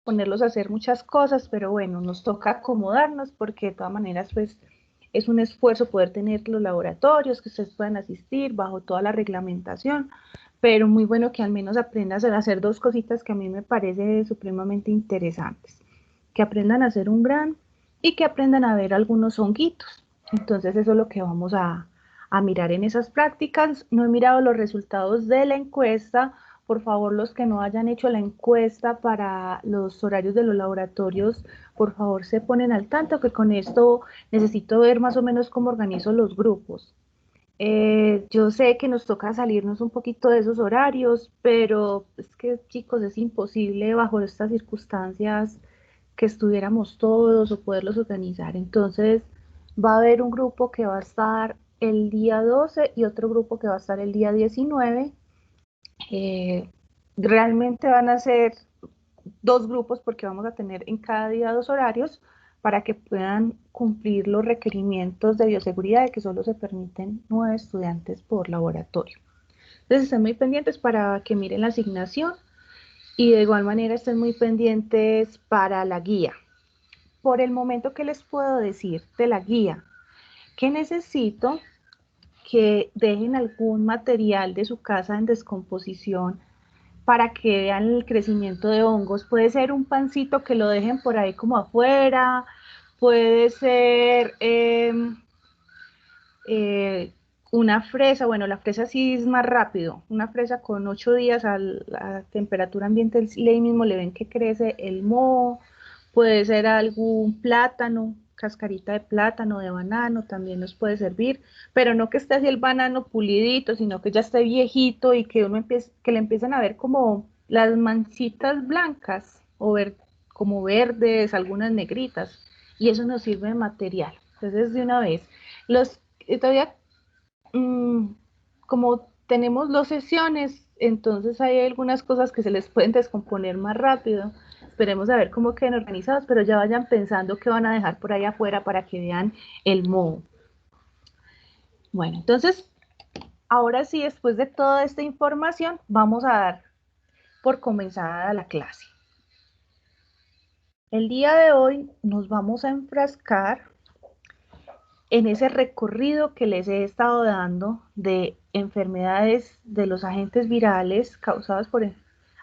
ponerlos a hacer muchas cosas, pero bueno, nos toca acomodarnos porque de todas maneras, pues, es un esfuerzo poder tener los laboratorios, que ustedes puedan asistir bajo toda la reglamentación, pero muy bueno que al menos aprendan a hacer dos cositas que a mí me parece supremamente interesantes, que aprendan a hacer un gran y que aprendan a ver algunos honguitos. Entonces eso es lo que vamos a mirar en esas prácticas. No he mirado los resultados de la encuesta. Por favor, los que no hayan hecho la encuesta para los horarios de los laboratorios, por favor se ponen al tanto, que con esto necesito ver más o menos cómo organizo los grupos. Yo sé que nos toca salirnos un poquito de esos horarios, pero es que, chicos, es imposible bajo estas circunstancias que estuviéramos todos o poderlos organizar. Entonces, va a haber un grupo que va a estar el día 12 y otro grupo que va a estar el día 19. Eh, Realmente van a ser dos grupos porque vamos a tener en cada día dos horarios para que puedan cumplir los requerimientos de bioseguridad de que solo se permiten 9 estudiantes por laboratorio. Entonces estén muy pendientes para que miren la asignación y de igual manera estén muy pendientes para la guía. Por el momento, ¿qué les puedo decir de la guía? Que necesito que dejen algún material de su casa en descomposición para que vean el crecimiento de hongos. Puede ser un pancito que lo dejen por ahí como afuera, puede ser una fresa, bueno, la fresa sí es más rápido, una fresa con 8 días a la temperatura ambiente, ahí mismo le ven que crece el moho, puede ser algún plátano, cascarita de plátano, de banano, también nos puede servir, pero no que esté así el banano pulidito, sino que ya esté viejito y que uno empiece, que le empiecen a ver como las manchitas blancas o ver, como verdes, algunas negritas, y eso nos sirve de material. Entonces, de una vez, los todavía mmm, como tenemos dos sesiones, entonces hay algunas cosas que se les pueden descomponer más rápido. Esperemos a ver cómo queden organizados, pero ya vayan pensando que van a dejar por ahí afuera para que vean el moho. Bueno, entonces, ahora sí, después de toda esta información, vamos a dar por comenzada la clase. El día de hoy nos vamos a enfrascar en ese recorrido que les he estado dando de enfermedades de los agentes virales causadas por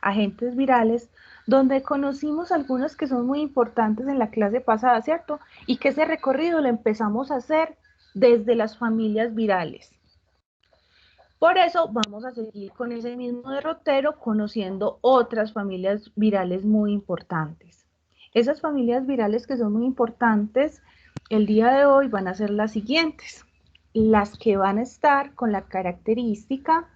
agentes virales, donde conocimos algunos que son muy importantes en la clase pasada, ¿cierto? Y que ese recorrido lo empezamos a hacer desde las familias virales. Por eso vamos a seguir con ese mismo derrotero conociendo otras familias virales muy importantes. Esas familias virales que son muy importantes el día de hoy van a ser las siguientes. Las que van a estar con la característica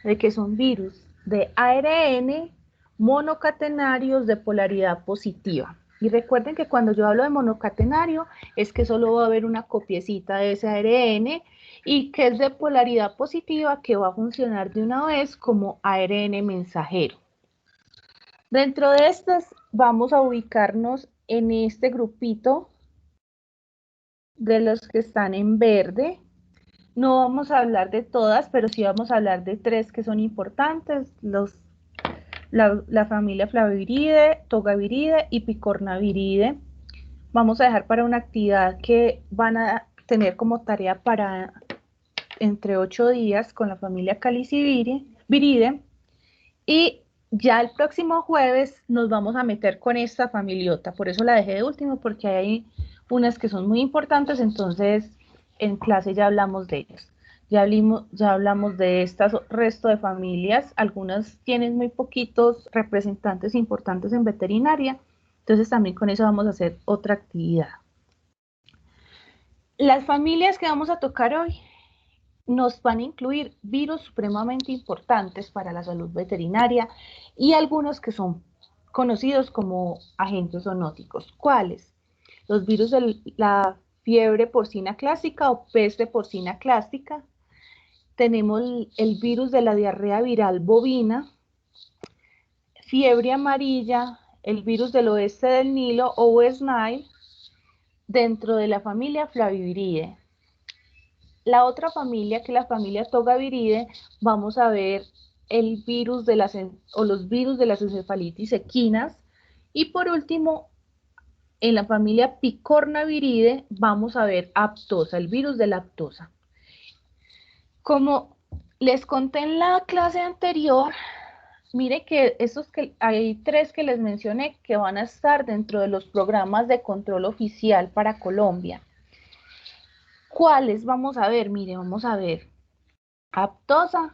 de que son virus de ARN monocatenarios de polaridad positiva. Y recuerden que cuando yo hablo de monocatenario es que solo va a haber una copiecita de ese ARN y que es de polaridad positiva que va a funcionar de una vez como ARN mensajero. Dentro de estas vamos a ubicarnos en este grupito de los que están en verde. No vamos a hablar de todas, pero sí vamos a hablar de tres que son importantes, la familia Flaviride, Togaviride y Picornaviride. Vamos a dejar para una actividad que van a tener como tarea para entre 8 días con la familia Caliciviride y ya el próximo jueves nos vamos a meter con esta familiota, por eso la dejé de último porque hay unas que son muy importantes, entonces en clase ya hablamos de ellas. Ya hablamos de este resto de familias, algunas tienen muy poquitos representantes importantes en veterinaria, entonces también con eso vamos a hacer otra actividad. Las familias que vamos a tocar hoy nos van a incluir virus supremamente importantes para la salud veterinaria y algunos que son conocidos como agentes zoonóticos. ¿Cuáles? Los virus de la fiebre porcina clásica o peste porcina clásica. Tenemos el virus de la diarrea viral bovina, fiebre amarilla, el virus del oeste del Nilo o West Nile, dentro de la familia Flaviviridae. La otra familia, que es la familia Togaviridae, vamos a ver el virus de las, o los virus de las encefalitis equinas Y por último, en la familia Picornaviridae vamos a ver aptosa, el virus de la aptosa. Como les conté en la clase anterior, mire que estos que hay 3 que les mencioné que van a estar dentro de los programas de control oficial para Colombia. ¿Cuáles vamos a ver? Mire, vamos a ver aptosa,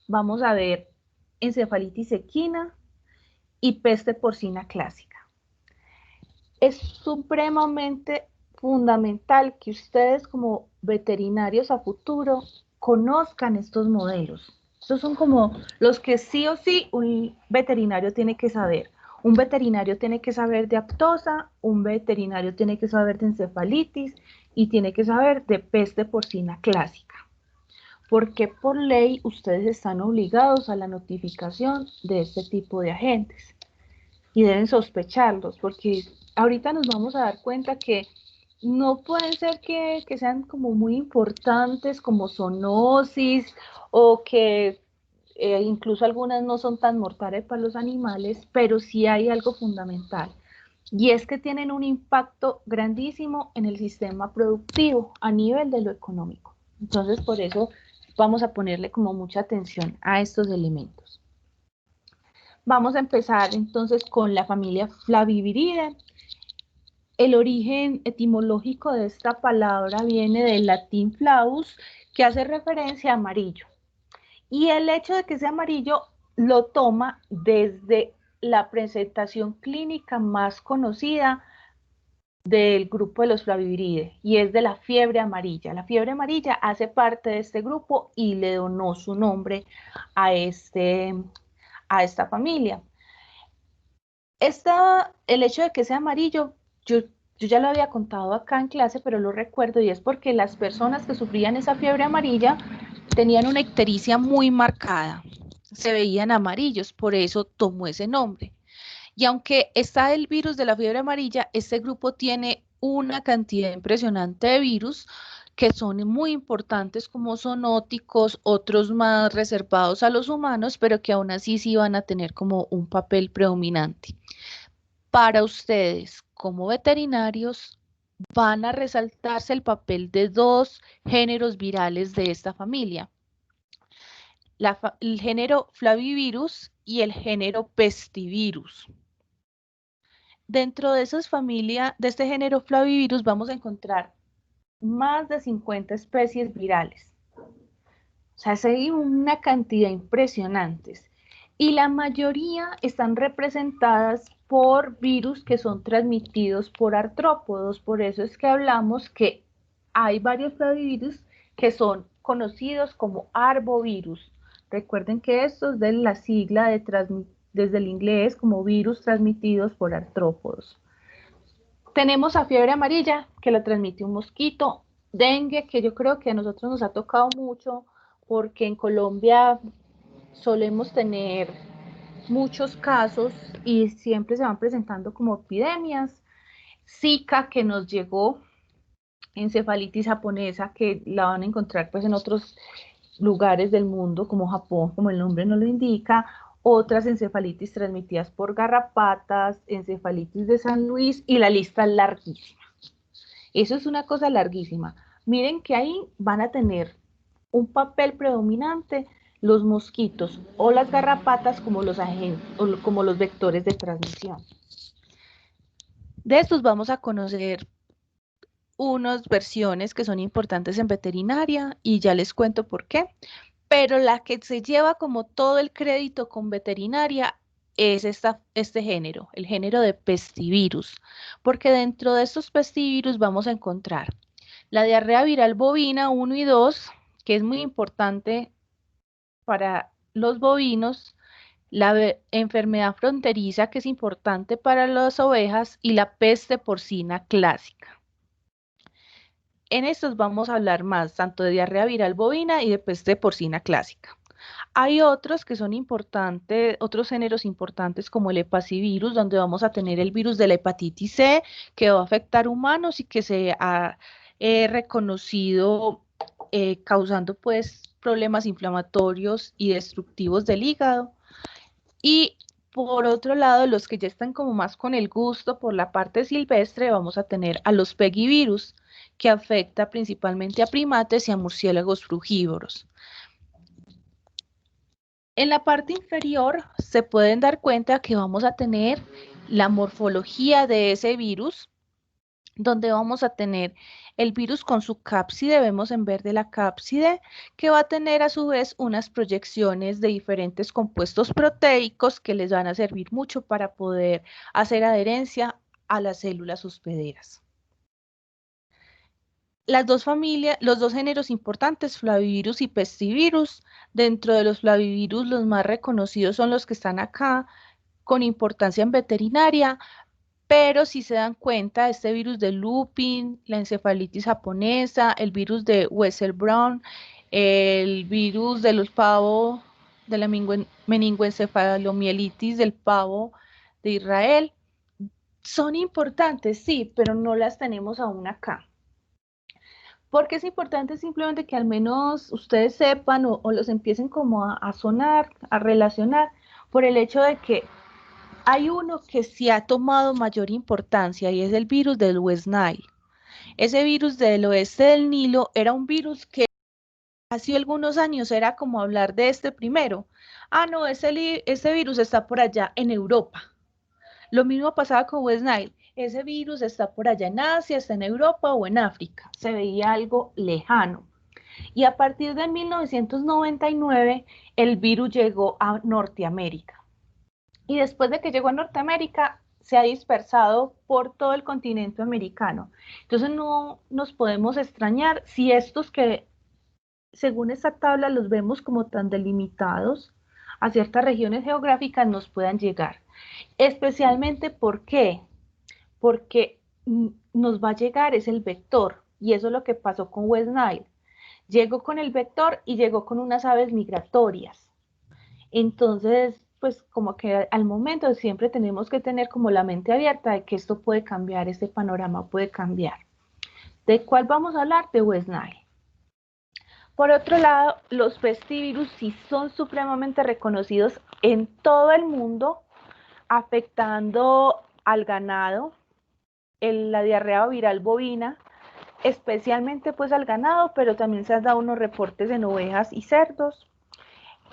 vamos a ver encefalitis equina y peste porcina clásica. Es supremamente fundamental que ustedes como veterinarios a futuro conozcan estos modelos. Estos son como los que sí o sí un veterinario tiene que saber. Un veterinario tiene que saber de aptosa, un veterinario tiene que saber de encefalitis y tiene que saber de peste porcina clásica. Porque por ley ustedes están obligados a la notificación de este tipo de agentes y deben sospecharlos, porque ahorita nos vamos a dar cuenta que no pueden ser que sean como muy importantes como zoonosis o que incluso algunas no son tan mortales para los animales, pero sí hay algo fundamental. Y es que tienen un impacto grandísimo en el sistema productivo a nivel de lo económico. Entonces, por eso vamos a ponerle como mucha atención a estos elementos. Vamos a empezar entonces con la familia Flaviviridae. El origen etimológico de esta palabra viene del latín flavus, que hace referencia a amarillo. Y el hecho de que sea amarillo lo toma desde la presentación clínica más conocida del grupo de los Flaviviridae, y es de la fiebre amarilla. La fiebre amarilla hace parte de este grupo y le donó su nombre a esta familia. El hecho de que sea amarillo, yo ya lo había contado acá en clase, pero lo recuerdo, y es porque las personas que sufrían esa fiebre amarilla tenían una ictericia muy marcada, se veían amarillos, por eso tomó ese nombre. Y aunque está el virus de la fiebre amarilla, este grupo tiene una cantidad impresionante de virus que son muy importantes como zoonóticos, otros más reservados a los humanos, pero que aún así sí van a tener como un papel predominante. Para ustedes, como veterinarios, van a resaltarse el papel de 2 géneros virales de esta familia. El género Flavivirus y el género Pestivirus. Dentro de esas familias, de este género Flavivirus, vamos a encontrar más de 50 especies virales. O sea, hay una cantidad impresionante. Y la mayoría están representadas por virus que son transmitidos por artrópodos. Por eso es que hablamos que hay varios flavivirus que son conocidos como arbovirus. Recuerden que esto es de la sigla desde el inglés como virus transmitidos por artrópodos. Tenemos a fiebre amarilla, que la transmite un mosquito. Dengue, que yo creo que a nosotros nos ha tocado mucho, porque en Colombia solemos tener muchos casos y siempre se van presentando como epidemias. Zika, que nos llegó, encefalitis japonesa, que la van a encontrar pues en otros lugares del mundo, como Japón, como el nombre nos lo indica, otras encefalitis transmitidas por garrapatas, encefalitis de San Luis, y la lista es larguísima. Eso es una cosa larguísima. Miren que ahí van a tener un papel predominante los mosquitos o las garrapatas como los agentes o como los vectores de transmisión. De estos vamos a conocer unas versiones que son importantes en veterinaria y ya les cuento por qué. Pero la que se lleva como todo el crédito con veterinaria es este género, el género de pestivirus, porque dentro de estos pestivirus vamos a encontrar la diarrea viral bovina 1 y 2, que es muy importante para los bovinos, la enfermedad fronteriza, que es importante para las ovejas, y la peste porcina clásica. En estos vamos a hablar más, tanto de diarrea viral bovina y de peste porcina clásica. Hay otros que son importantes, otros géneros importantes como el hepacivirus, donde vamos a tener el virus de la hepatitis C, que va a afectar humanos y que se ha reconocido causando pues problemas inflamatorios y destructivos del hígado. Y Por otro lado, los que ya están como más con el gusto por la parte silvestre, vamos a tener a los pegivirus, que afecta principalmente a primates y a murciélagos frugívoros. En la parte inferior se pueden dar cuenta que vamos a tener la morfología de ese virus, donde vamos a tener el virus con su cápside, vemos en verde la cápside, que va a tener a su vez unas proyecciones de diferentes compuestos proteicos que les van a servir mucho para poder hacer adherencia a las células hospederas. Las dos familias, los dos géneros importantes, Flavivirus y Pestivirus. Dentro de los Flavivirus, los más reconocidos son los que están acá, con importancia en veterinaria, pero si se dan cuenta, este virus de lupin, la encefalitis japonesa, el virus de Wesel-Brown, el virus de los pavos, de la meningoencefalomielitis del pavo de Israel, son importantes, sí, pero no las tenemos aún acá. Porque es importante simplemente que al menos ustedes sepan o los empiecen como a sonar, a relacionar, por el hecho de que hay uno que sí ha tomado mayor importancia y es el virus del West Nile. Ese virus del oeste del Nilo era un virus que hace algunos años era como hablar de este primero. Ah, no, ese virus está por allá en Europa. Lo mismo pasaba con West Nile. Ese virus está por allá en Asia, está en Europa o en África. Se veía algo lejano. Y a partir de 1999, el virus llegó a Norteamérica. Y después de que llegó a Norteamérica, se ha dispersado por todo el continente americano. Entonces no nos podemos extrañar si estos que, según esta tabla, los vemos como tan delimitados a ciertas regiones geográficas, nos puedan llegar. Especialmente, ¿por qué? Porque nos va a llegar es el vector, y eso es lo que pasó con West Nile. Llegó con el vector y llegó con unas aves migratorias. Entonces, pues como que al momento siempre tenemos que tener como la mente abierta de que esto puede cambiar, este panorama puede cambiar. ¿De cuál vamos a hablar? De West Nile. Por otro lado, los pestivirus sí son supremamente reconocidos en todo el mundo, afectando al ganado, la diarrea viral bovina, especialmente pues al ganado, pero también se han dado unos reportes en ovejas y cerdos.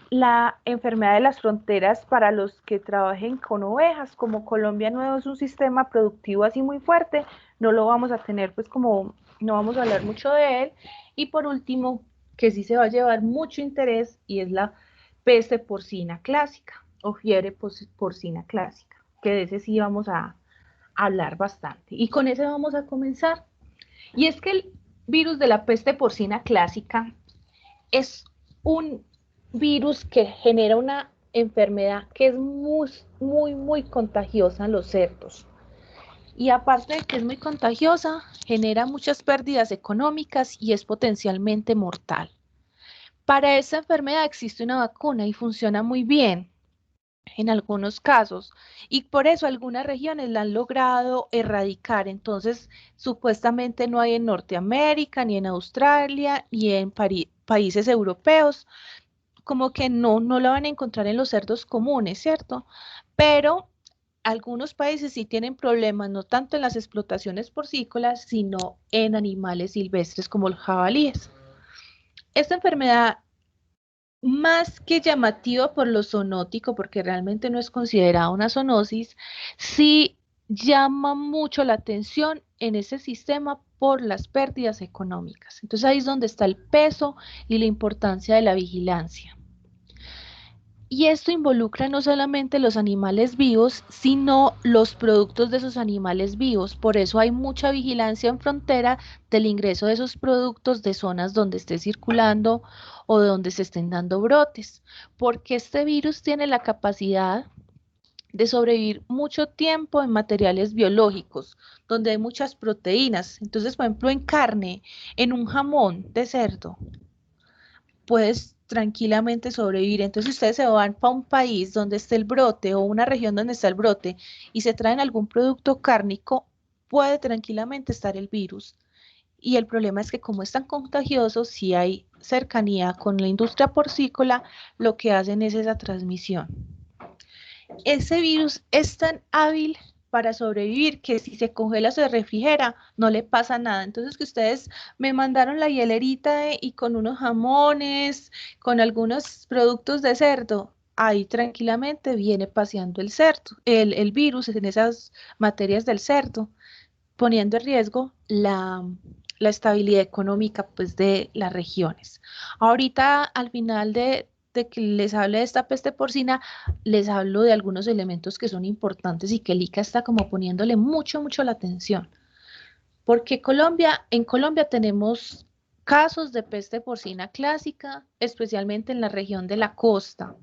La enfermedad de las fronteras para los que trabajen con ovejas, como Colombia no es un sistema productivo así muy fuerte, no lo vamos a tener pues como, no vamos a hablar mucho de él. Y por último, que sí se va a llevar mucho interés y es la peste porcina clásica o fiebre porcina clásica, que de ese sí vamos a hablar bastante. Y con ese vamos a comenzar. Y es que el virus de la peste porcina clásica es un virus que genera una enfermedad que es muy contagiosa en los cerdos. Y aparte de que es muy contagiosa, genera muchas pérdidas económicas y es potencialmente mortal. Para esta enfermedad existe una vacuna y funciona muy bien en algunos casos, y por eso algunas regiones la han logrado erradicar. Entonces, supuestamente no hay en Norteamérica, ni en Australia, ni en países europeos, como que no la van a encontrar en los cerdos comunes, ¿cierto? Pero algunos países sí tienen problemas, no tanto en las explotaciones porcícolas, sino en animales silvestres como los jabalíes. Esta enfermedad, más que llamativa por lo zoonótico, porque realmente no es considerada una zoonosis, sí llama mucho la atención en ese sistema por las pérdidas económicas. Entonces ahí es donde está el peso y la importancia de la vigilancia. Y esto involucra no solamente los animales vivos, sino los productos de esos animales vivos. Por eso hay mucha vigilancia en frontera del ingreso de esos productos de zonas donde esté circulando o donde se estén dando brotes. Porque este virus tiene la capacidad de sobrevivir mucho tiempo en materiales biológicos, donde hay muchas proteínas. Entonces, por ejemplo, en carne, en un jamón de cerdo, puedes tranquilamente sobrevivir. Entonces ustedes se van para un país donde esté el brote o una región donde está el brote y se traen algún producto cárnico, puede tranquilamente estar el virus. Y el problema es que como es tan contagioso, si hay cercanía con la industria porcícola, lo que hacen es esa transmisión. ese virus es tan hábil para sobrevivir que si se congela o se refrigera, no le pasa nada. Entonces que ustedes me mandaron la hielerita y con unos jamones, con algunos productos de cerdo, ahí tranquilamente viene paseando el cerdo, el virus en esas materias del cerdo, poniendo en riesgo la estabilidad económica pues, de las regiones. Ahorita, al final de que les hable de esta peste porcina, les hablo de algunos elementos que son importantes y que el ICA está como poniéndole mucho la atención. Porque en Colombia tenemos casos de peste porcina clásica, especialmente en la región de la costa.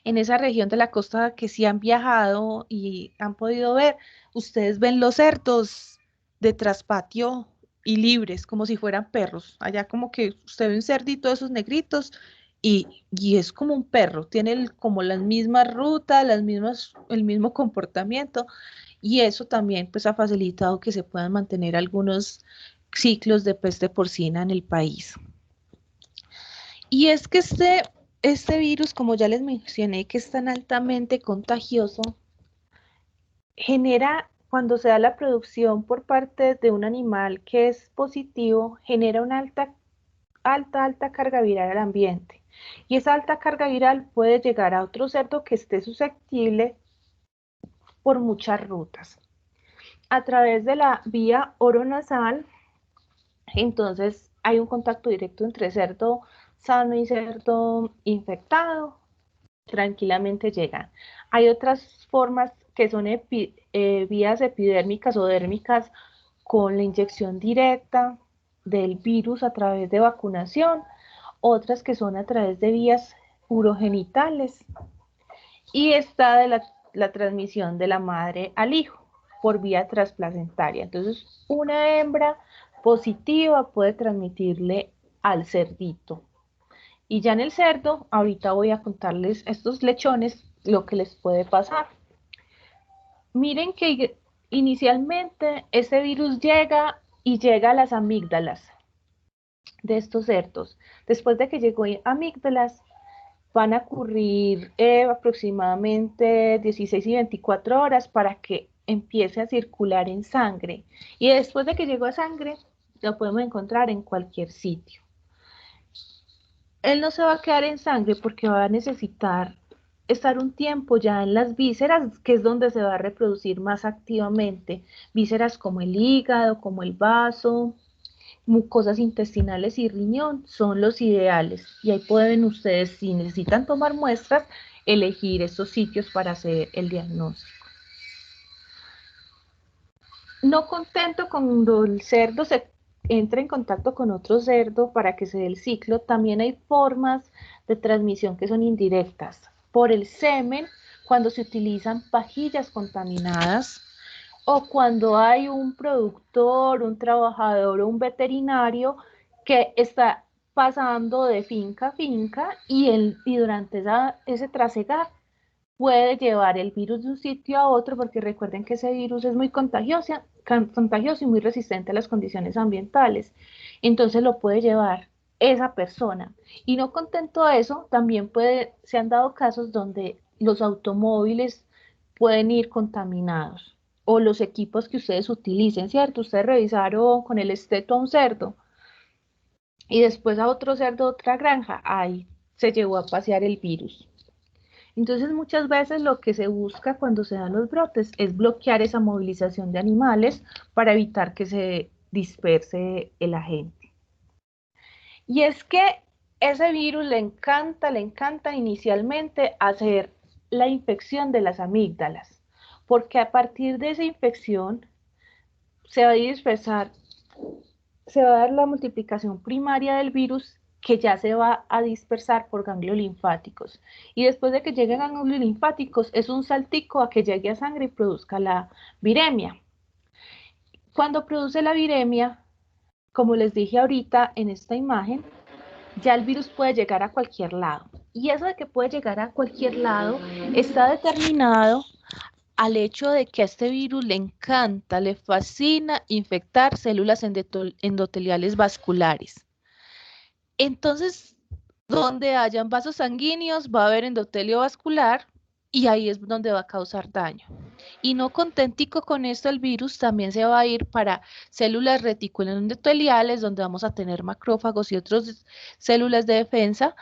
En esa región de la costa que sí han viajado y han podido ver, ustedes ven los cerdos de traspatio y libres, como si fueran perros. Allá como que usted ve un cerdito de esos negritos y es como un perro, tiene como las mismas rutas, el mismo comportamiento y eso también pues ha facilitado que se puedan mantener algunos ciclos de peste porcina en el país. Y es que este virus, como ya les mencioné, que es tan altamente contagioso, genera, cuando se da la producción por parte de un animal que es positivo, genera una alta carga viral al ambiente. Y esa alta carga viral puede llegar a otro cerdo que esté susceptible por muchas rutas. A través de la vía oronasal, entonces hay un contacto directo entre cerdo sano y cerdo infectado, tranquilamente llegan. Hay otras formas que son vías epidérmicas o dérmicas con la inyección directa del virus a través de vacunación, otras que son a través de vías urogenitales y está de la transmisión de la madre al hijo por vía transplacentaria. Entonces, una hembra positiva puede transmitirle al cerdito. Y ya en el cerdo, ahorita voy a contarles estos lechones lo que les puede pasar. Miren que inicialmente ese virus llega y llega a las amígdalas de estos cerdos. Después de que llegó a amígdalas, van a ocurrir aproximadamente 16 y 24 horas para que empiece a circular en sangre. Y después de que llegó a sangre, lo podemos encontrar en cualquier sitio. Él no se va a quedar en sangre porque va a necesitar estar un tiempo ya en las vísceras, que es donde se va a reproducir más activamente. Vísceras como el hígado, como el vaso, mucosas intestinales y riñón son los ideales. Y ahí pueden ustedes, si necesitan tomar muestras, elegir estos sitios para hacer el diagnóstico. No contento cuando el cerdo se entra en contacto con otro cerdo para que se dé el ciclo, también hay formas de transmisión que son indirectas. Por el semen, cuando se utilizan pajillas contaminadas, o cuando hay un productor, un trabajador o un veterinario que está pasando de finca a finca y durante ese trasegar puede llevar el virus de un sitio a otro, porque recuerden que ese virus es muy contagioso y muy resistente a las condiciones ambientales. Entonces lo puede llevar esa persona. Y no contento de eso, también se han dado casos donde los automóviles pueden ir contaminados o los equipos que ustedes utilicen, ¿cierto? Ustedes revisaron con el esteto a un cerdo y después a otro cerdo, otra granja, ahí se llevó a pasear el virus. Entonces muchas veces lo que se busca cuando se dan los brotes es bloquear esa movilización de animales para evitar que se disperse el agente. Y es que ese virus le encanta inicialmente hacer la infección de las amígdalas, porque a partir de esa infección se va a dispersar, se va a dar la multiplicación primaria del virus que ya se va a dispersar por ganglios linfáticos. Y después de que lleguen a ganglios linfáticos, es un saltico a que llegue a sangre y produzca la viremia. Cuando produce la viremia, como les dije ahorita en esta imagen, ya el virus puede llegar a cualquier lado. Y eso de que puede llegar a cualquier lado está determinado al hecho de que a este virus le encanta, le fascina infectar células endoteliales vasculares. Entonces, donde hayan vasos sanguíneos va a haber endotelio vascular y ahí es donde va a causar daño. Y no contentico con esto, el virus también se va a ir para células reticuloendoteliales, donde vamos a tener macrófagos y otras células de defensa,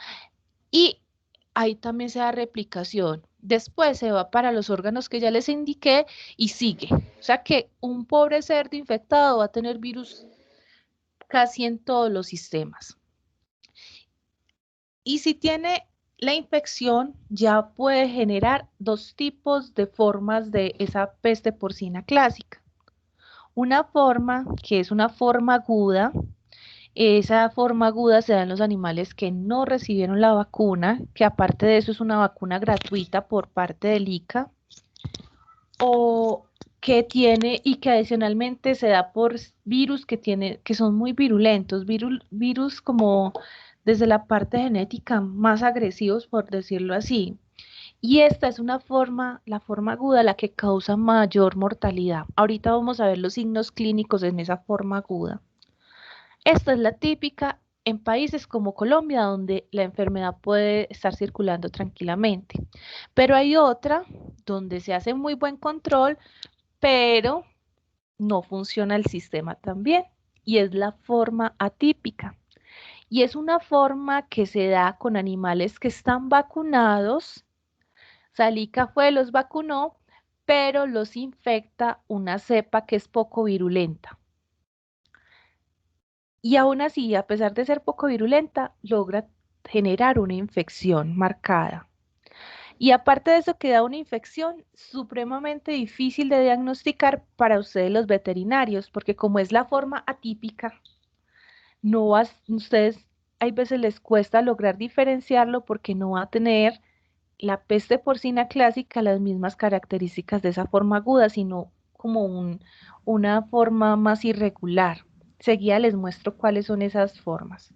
y ahí también se da replicación. Después se va para los órganos que ya les indiqué y sigue. O sea que un pobre cerdo infectado va a tener virus casi en todos los sistemas. Y si tiene la infección, ya puede generar dos tipos de formas de esa peste porcina clásica. Una forma que es una forma aguda. Esa forma aguda se da en los animales que no recibieron la vacuna, que aparte de eso es una vacuna gratuita por parte del ICA, o que tiene y que adicionalmente se da por virus que son muy virulentos, virus como desde la parte genética más agresivos, por decirlo así. Y esta es una forma, la forma aguda, la que causa mayor mortalidad. Ahorita vamos a ver los signos clínicos en esa forma aguda. Esta es la típica en países como Colombia, donde la enfermedad puede estar circulando tranquilamente. Pero hay otra donde se hace muy buen control, pero no funciona el sistema tan bien, y es la forma atípica. Y es una forma que se da con animales que están vacunados. Salica los vacunó, pero los infecta una cepa que es poco virulenta. Y aún así, a pesar de ser poco virulenta, logra generar una infección marcada. Y aparte de eso, queda una infección supremamente difícil de diagnosticar para ustedes los veterinarios, porque como es la forma atípica, ustedes hay veces les cuesta lograr diferenciarlo porque no va a tener la peste porcina clásica las mismas características de esa forma aguda, sino como una forma más irregular. Seguida les muestro cuáles son esas formas.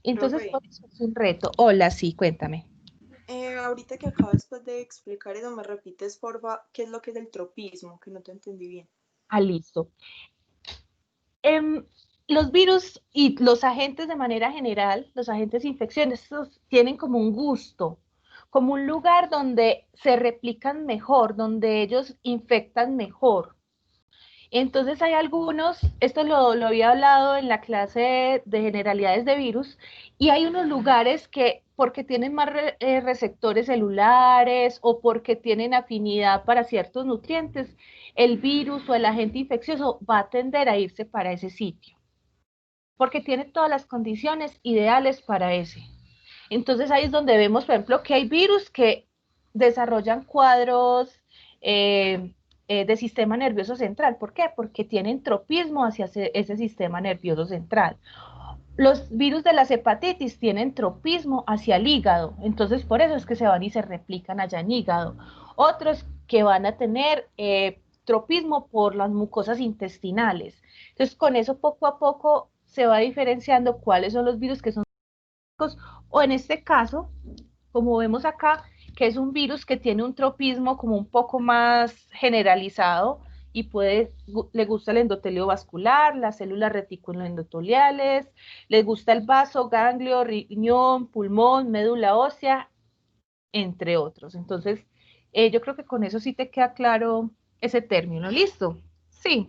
Entonces, Profe, por eso es un reto. Hola, sí, cuéntame. ahorita que acabas pues, de explicar eso, me repites, porfa, qué es lo que es el tropismo, que no te entendí bien. Ah, listo. Em, los virus y los agentes de manera general, los agentes infecciosos, tienen como un gusto, como un lugar donde se replican mejor, donde ellos infectan mejor. Entonces hay algunos, esto lo había hablado en la clase de generalidades de virus, y hay unos lugares que porque tienen más receptores celulares o porque tienen afinidad para ciertos nutrientes, el virus o el agente infeccioso va a tender a irse para ese sitio, porque tiene todas las condiciones ideales para ese. Entonces ahí es donde vemos, por ejemplo, que hay virus que desarrollan cuadros de sistema nervioso central. ¿Por qué? Porque tienen tropismo hacia ese sistema nervioso central. Los virus de las hepatitis tienen tropismo hacia el hígado, entonces por eso es que se van y se replican allá en hígado. Otros que van a tener tropismo por las mucosas intestinales. Entonces con eso poco a poco se va diferenciando cuáles son los virus que son, o en este caso, como vemos acá, que es un virus que tiene un tropismo como un poco más generalizado y le gusta el endotelio vascular, las células reticuloendoteliales, le gusta el vaso, ganglio, riñón, pulmón, médula ósea, entre otros. Entonces, yo creo que con eso sí te queda claro ese término. ¿Listo? Sí,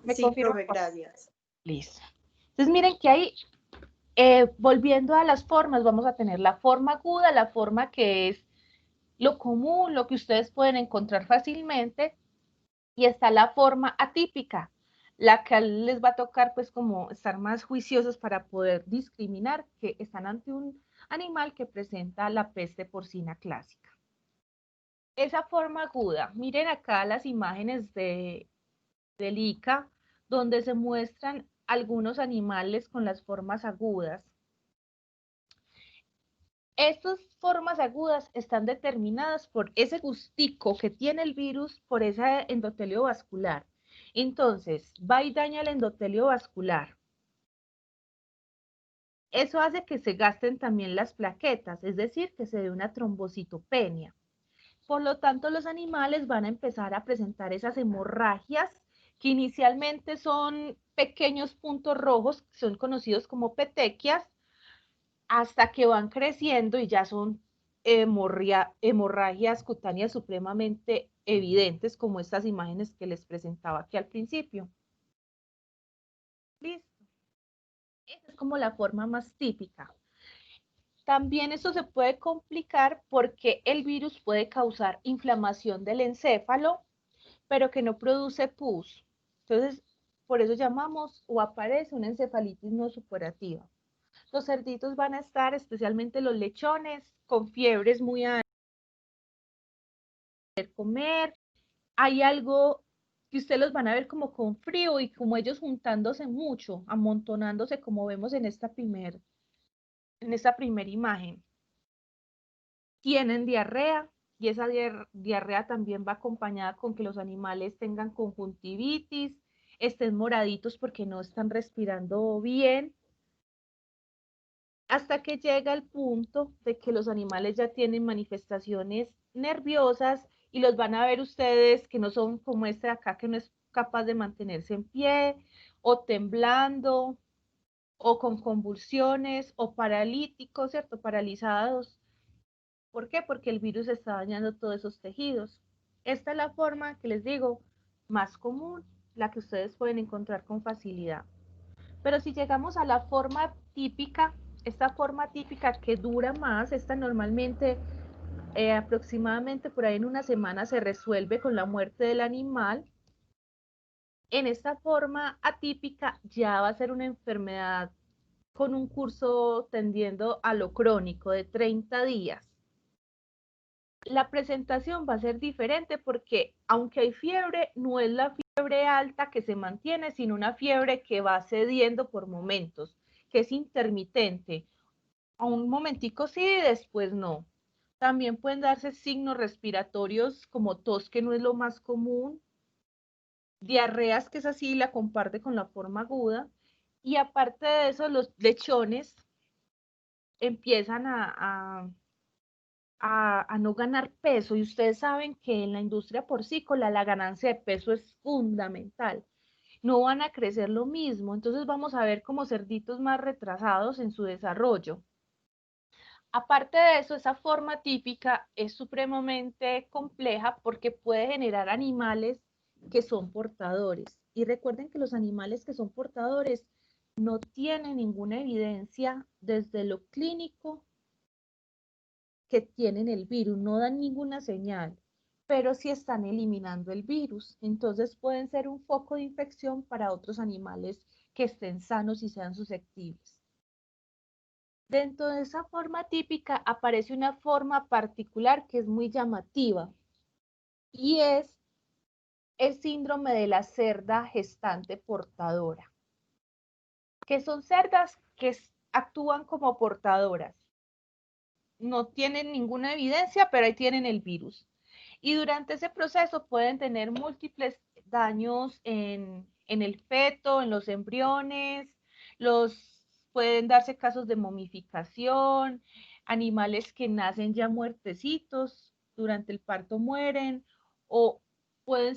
me Sí, confirmo. profe, gracias. Listo. Entonces, miren que hay volviendo a las formas, vamos a tener la forma aguda, la forma que es lo común, lo que ustedes pueden encontrar fácilmente, y está la forma atípica, la que les va a tocar pues como estar más juiciosos para poder discriminar que están ante un animal que presenta la peste porcina clásica. Esa forma aguda, miren acá las imágenes del ICA, donde se muestran algunos animales con las formas agudas. Estas formas agudas están determinadas por ese gustico que tiene el virus por ese endotelio vascular. Entonces, va y daña el endotelio vascular. Eso hace que se gasten también las plaquetas, es decir, que se dé una trombocitopenia. Por lo tanto, los animales van a empezar a presentar esas hemorragias que inicialmente son pequeños puntos rojos, que son conocidos como petequias, hasta que van creciendo y ya son hemorragias cutáneas supremamente evidentes, como estas imágenes que les presentaba aquí al principio. Listo. Esa es como la forma más típica. También eso se puede complicar porque el virus puede causar inflamación del encéfalo, pero que no produce pus. Entonces, por eso llamamos o aparece una encefalitis no supurativa. Los cerditos van a estar, especialmente los lechones, con fiebres muy altas, comer. Hay algo que ustedes los van a ver como con frío y como ellos juntándose mucho, amontonándose como vemos en esta primera imagen. Tienen diarrea y esa diarrea también va acompañada con que los animales tengan conjuntivitis, estén moraditos porque no están respirando bien, hasta que llega el punto de que los animales ya tienen manifestaciones nerviosas y los van a ver ustedes que no son como este de acá, que no es capaz de mantenerse en pie, o temblando, o con convulsiones, o paralíticos, ¿cierto? Paralizados. ¿Por qué? Porque el virus está dañando todos esos tejidos. Esta es la forma que les digo más común, la que ustedes pueden encontrar con facilidad. Pero si llegamos a la forma típica, esta forma típica que dura más, esta normalmente aproximadamente por ahí en una semana se resuelve con la muerte del animal. En esta forma atípica ya va a ser una enfermedad con un curso tendiendo a lo crónico de 30 días. La presentación va a ser diferente porque aunque hay fiebre, no es la fiebre alta que se mantiene, sino una fiebre que va cediendo por momentos, que es intermitente. A un momentico sí y después no. También pueden darse signos respiratorios como tos, que no es lo más común, diarreas, que es así, la comparte con la forma aguda, y aparte de eso, los lechones empiezan a no ganar peso y ustedes saben que en la industria porcícola la ganancia de peso es fundamental. No van a crecer lo mismo, entonces vamos a ver como cerditos más retrasados en su desarrollo. Aparte de eso, esa forma típica es supremamente compleja porque puede generar animales que son portadores. Y recuerden que los animales que son portadores no tienen ninguna evidencia desde lo clínico que tienen el virus, no dan ninguna señal, pero sí están eliminando el virus. Entonces pueden ser un foco de infección para otros animales que estén sanos y sean susceptibles. Dentro de esa forma típica aparece una forma particular que es muy llamativa y es el síndrome de la cerda gestante portadora, que son cerdas que actúan como portadoras. No tienen ninguna evidencia, pero ahí tienen el virus. Y durante ese proceso pueden tener múltiples daños en el feto, en los embriones, pueden darse casos de momificación, animales que nacen ya muertecitos, durante el parto mueren, o pueden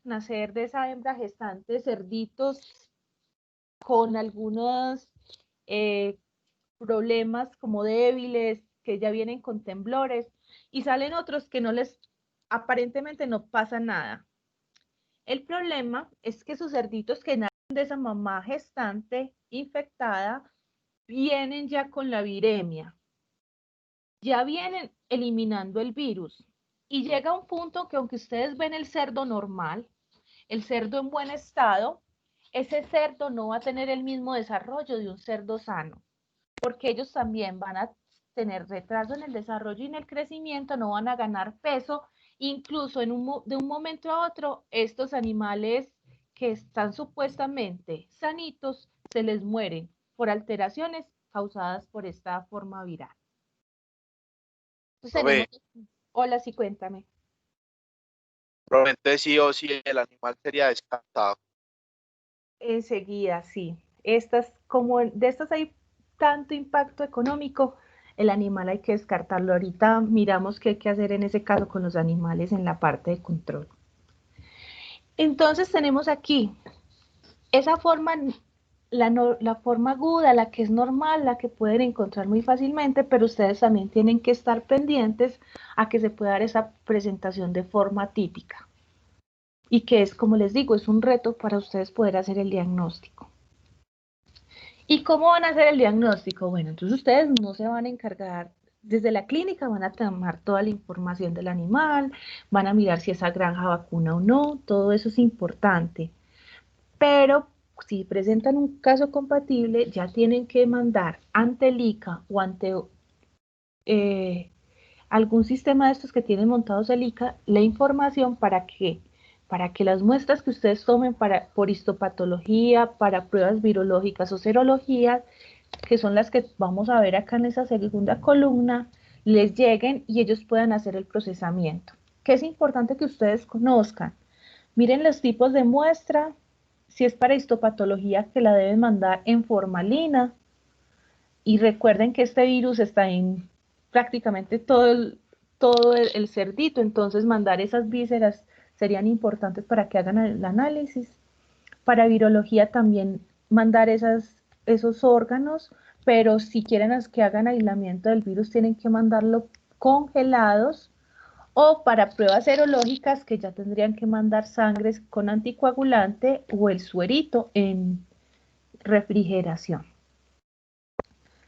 nacer de esa hembra gestante cerditos con algunos eh, problemas como débiles, que ya vienen con temblores, y salen otros que aparentemente no pasa nada. El problema es que sus cerditos que nacen de esa mamá gestante infectada vienen ya con la viremia, ya vienen eliminando el virus. Y llega un punto que aunque ustedes ven el cerdo normal, el cerdo en buen estado, ese cerdo no va a tener el mismo desarrollo de un cerdo sano, porque ellos también van a tener retraso en el desarrollo y en el crecimiento, no van a ganar peso, incluso de un momento a otro, estos animales que están supuestamente sanitos, se les mueren por alteraciones causadas por esta forma viral. Entonces tenemos, Profe, hola, sí, cuéntame. probablemente sí o sí el animal sería descartado. Enseguida, sí. De estas hay tanto impacto económico, el animal hay que descartarlo. Ahorita miramos qué hay que hacer en ese caso con los animales en la parte de control. Entonces tenemos aquí esa forma la forma aguda, la que es normal, la que pueden encontrar muy fácilmente, pero ustedes también tienen que estar pendientes a que se pueda dar esa presentación de forma típica. Y que es, como les digo, es un reto para ustedes poder hacer el diagnóstico. ¿Y cómo van a hacer el diagnóstico? Bueno, entonces ustedes no se van a encargar, desde la clínica van a tomar toda la información del animal, van a mirar si esa granja vacuna o no, todo eso es importante. Pero si presentan un caso compatible, ya tienen que mandar ante el ICA o ante algún sistema de estos que tienen montados el ICA la información para que las muestras que ustedes tomen por histopatología, para pruebas virológicas o serologías, que son las que vamos a ver acá en esa segunda columna, les lleguen y ellos puedan hacer el procesamiento. Que es importante que ustedes conozcan. Miren los tipos de muestra, si es para histopatología que la deben mandar en formalina, y recuerden que este virus está en prácticamente todo el cerdito, entonces mandar esas vísceras serían importantes para que hagan el análisis. Para virología también mandar esos órganos, pero si quieren que hagan aislamiento del virus tienen que mandarlo congelados, o para pruebas serológicas que ya tendrían que mandar sangres con anticoagulante o el suerito en refrigeración.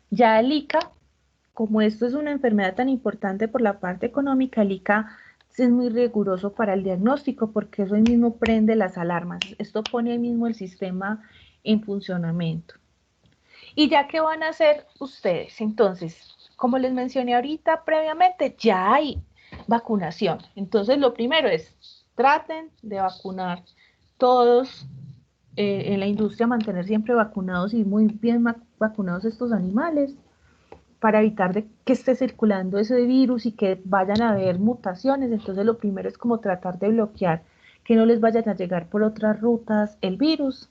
Ya el ICA, como esto es una enfermedad tan importante por la parte económica, el ICA es muy riguroso para el diagnóstico porque eso ahí mismo prende las alarmas. Esto pone ahí mismo el sistema en funcionamiento. ¿Y ya qué van a hacer ustedes? Entonces, como les mencioné ahorita previamente, ya hay vacunación. Entonces, lo primero es, traten de vacunar todos en la industria, mantener siempre vacunados y muy bien vacunados estos animales para evitar que esté circulando ese virus y que vayan a haber mutaciones. Entonces, lo primero es como tratar de bloquear que no les vayan a llegar por otras rutas el virus.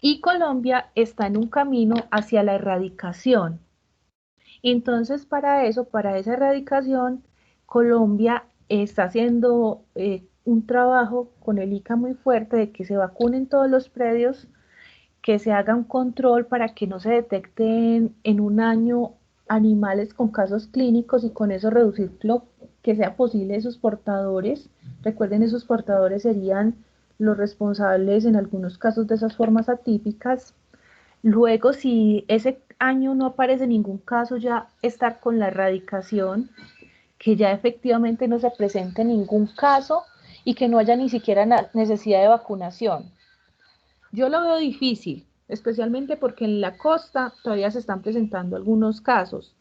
Y Colombia está en un camino hacia la erradicación. Entonces, para eso, para esa erradicación, Colombia está haciendo un trabajo con el ICA muy fuerte de que se vacunen todos los predios, que se haga un control para que no se detecten en un año animales con casos clínicos y con eso reducir lo que sea posible esos portadores. Recuerden, esos portadores serían los responsables en algunos casos de esas formas atípicas. Luego, si ese año no aparece ningún caso, ya estar con la erradicación, que ya efectivamente no se presente ningún caso y que no haya ni siquiera necesidad de vacunación. Yo lo veo difícil, especialmente porque en la costa todavía se están presentando algunos casos,